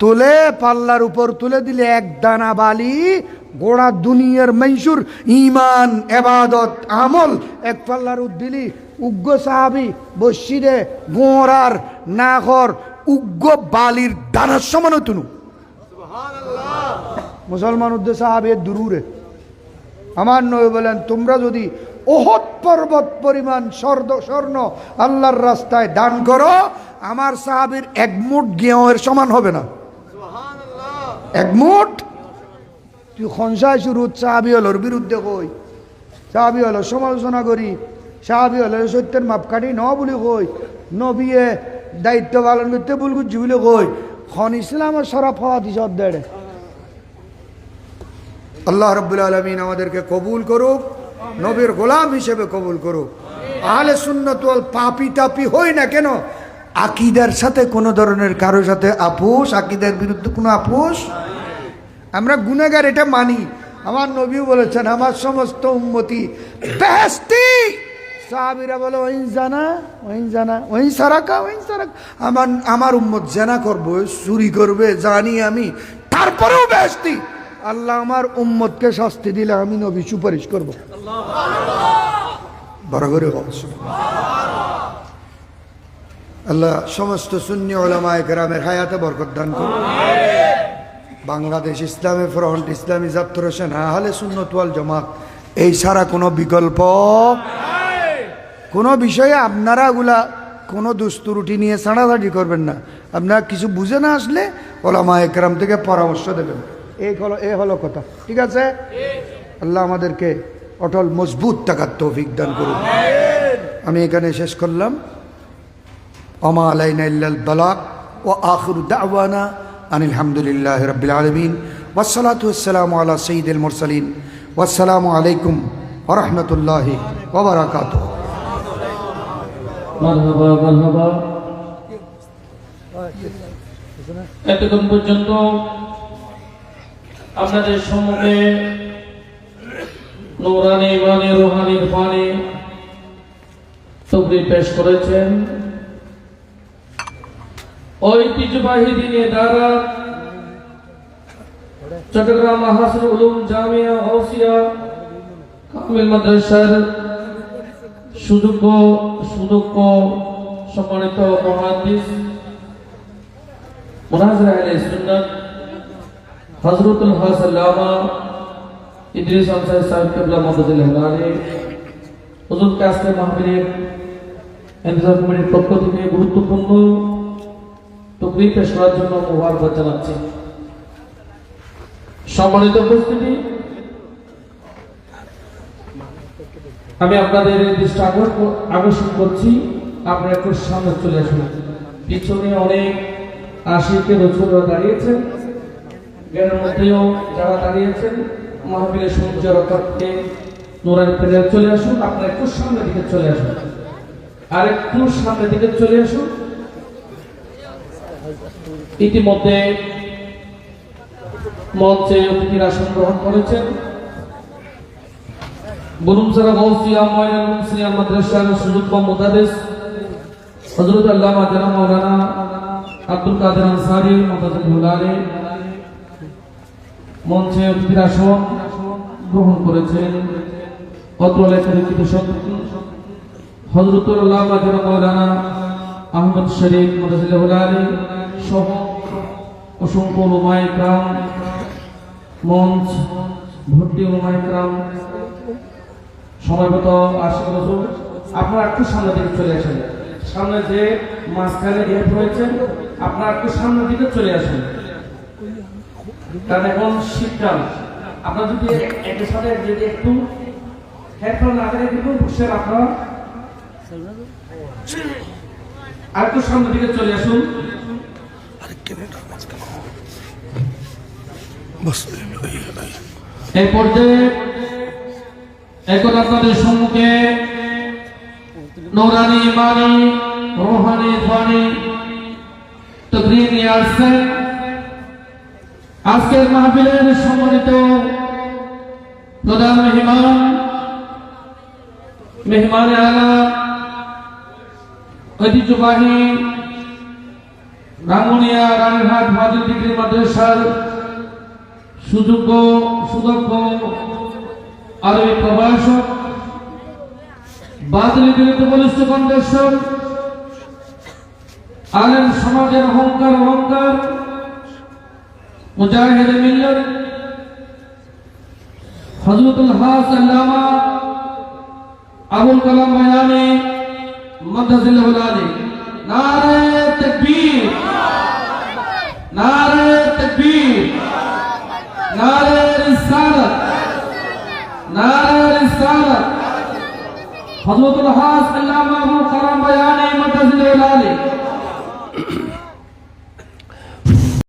তুলে পাল্লার উপর তুলে দিলে এক দানা বালি গোড়া দুনিয়ার মনসুর ইমান এবাদত আমল এক পাল্লার দিলি উগ্র সাহাবি বসিরে গোঁড়ার নাগর উগ্র বালির দানার সমান তুনু মুসলমান উদ্দেশ্য সাহাবের দুরুরে। আমার নবী বলেন, তোমরা যদি ওহদ পর্বত পরিমাণ স্বর্ণ আল্লাহর রাস্তায় দান করো, আমার সাহাবীর এক মুঠ গেঁয়ের সমান হবে না। এক মুঠ তুই খনসায় শুরু সাহাবী হলোর বিরুদ্ধে কই, সাহাবী হলো সমালোচনা করি, সাহাবী হলো সত্যের মাপকাঠি ন বলি কই, নবীয়ে দায়িত্ব পালন করতে ভুল করছি বলে কই, খন ইসলামের সরাফ হওয়া দিস অধ্যায়। আল্লাহ রাব্বুল আলামিন আমাদেরকে কবুল করুক, নবীর গোলাম হিসেবে কবুল করুক। আহলে সুন্নাত ওয়াল পাপি টাপি হই না কেন, আকীদার সাথে কোনো ধরনের কারো সাথে আপোষ, আকীদার বিরুদ্ধে কোনো আপোষ। আমরা গুনাহগার এটা মানি, আমার নবীও বলেছেন আমার সমস্ত উম্মতি বেহেশতি। সাহাবীরা বলে ওইন জানা ওইন সারাকা আমার উম্মত জানা করবে, চুরি করবে, জানি আমি, তারপরেও বেহেশতি। আল্লাহ আমার উম্মতকে শাস্তি দিলে আমি নবী সুপারিশ করব। বড় করে আল্লাহ সমস্ত সুন্নি উলামায়ে কেরামের হায়াতে বরকত দান করুন। বাংলাদেশ ইসলামী ফ্রন্ট, ইসলামী ছাত্র সেনা, আহলে সুন্নাত ওয়াল জামাত, এই ছাড়া কোনো বিকল্প কোনো বিষয়ে আপনারা ওগুলা কোনো দুস্তুরুটি নিয়ে ছাড়াছাড়ি করবেন না। আপনারা কিছু বুঝে না আসলে উলামায়ে কেরাম থেকে পরামর্শ দেবেন, এই হলো কথা, ঠিক আছে? আল্লাহ আমাদেরকে অটল মজবুত থাকার তৌফিক দান করুন। আমি এখানে শেষ করলাম। ওমা আলাইনা ইল্লাল বালাগ ওয়া আখিরু দাওয়ানা আনিল হামদুলিল্লাহি রাব্বিল আলামিন ওয়াসসালাতু ওয়াসসালামু আলা সাইয়্যিদিল মুরসালিন ওয়াসসালামু আলাইকুম ওয়া রাহমাতুল্লাহি ওয়া বারাকাতুহু। মারহাবা মারহাবা। এতক্ষণ পর্যন্ত আপনাদের সম্মুখে নূরানি ইমানি রুহানি ইরফানি তাকরীর পেশ করেছেন ঐতিহ্যবাহী দ্বীনি দারা চট্টগ্রাম মাহাসিনুল উলুম জামিয়া গাউসিয়া কামিল মাদ্রাসার সুযোগ্য সম্মানিত মুহাদ্দিস মুনাজির আহলে সুন্নাত হযরতুল হাসাল্লামা ইদ্রিস আনসারী সাহেব কিবলা মাদাদুল্লাহ আলাইহি হুজুরকে আজকে মাহফিলের ইন্তজাম কমিটির পক্ষ থেকে গুরুত্বপূর্ণ তাকরীর পেশ করার জন্য মোবারকবাদ জানাচ্ছি। সম্মানিত উপস্থিতি, আমি আপনাদের দৃষ্টি আকর্ষণ করছি, আপনারা একটু সামনে চলে আসুন। পিছনে অনেক আশিকে রসুলরা দাঁড়িয়েছেন, জ্ঞানের মধ্যেও যারা দাঁড়িয়েছেন, মাহফিলের সৌন্দর্য রক্ষার্থে নূরানি প্যানেলে চলে আসুন। আপনারা একটু সামনের দিকে চলে আসুন, আর একটু সামনের দিকে চলে আসুন। ইতিমধ্যে মঞ্চে অতিথির আসন গ্রহণ করেছেন বুরুমসারা গাউসিয়া ময়নাল মুসলিম মাদ্রাসার সুযোগ্য মুদারিস হযরত আল্লামা জনাব মাওলানা আব্দুল কাদের আনসারী মাদাদুল্লাহ আলাইহি, মঞ্চে অতিথির আসন গ্রহণ করেছেন অত্র এলাকার কৃষক হযরতুল আল্লামা জনাব মাওলানা আহমদ শরীফ মুদাসসিরুল আলী সহ অসংখ্য উলামায়ে কেরাম, মঞ্চ ভর্তি উলামায়ে কেরাম, সময়মত আশিক রাসূল, আপনারা একটু সামনে দিকে চলে আসেন। সামনে যে মাঝখানে গেট রয়েছে আপনারা একটু সামনের দিকে চলে আসেন, কারণ এখন শীতকাল। আপনারা যদি একের সাথে যদি একটু হেডফোন না করে কিন্তু বসে আপনারা আর একটু সামনের দিকে চলে আসুন। এই পর্যায়ে এখন আপনাদের সম্মুখে নূরানি ইমানি রূহানি ফানি তাকরীর নিয়ে আসছেন আজকের মাহফিলের সম্মানিত প্রধান মেহমান আলা ঐতিহ্যবাহী রাঙ্গুনিয়া রানীরহাট ফাজিল ডিগ্রি মাদ্রাসার সুদক্ষ আরবি প্রভাষক, বাতিল বিরুদ্ধে বলিষ্ঠ কণ্ঠস্বর, আলেম সমাজের অহংকার, মুজাহিদ মিল্লাত হযরতুল হাস আল্লামা আবুল কালাম বয়ানী মাদ্দাজিল্লাহুল আলী। নারে তাকবীর, নারে তাকবীর, নারে রিসালাত, নারে রিসালাত। হযরতুল হাস আল্লামা আবুল কালাম বয়ানী মাদ্দাজিল্লাহুল আলী।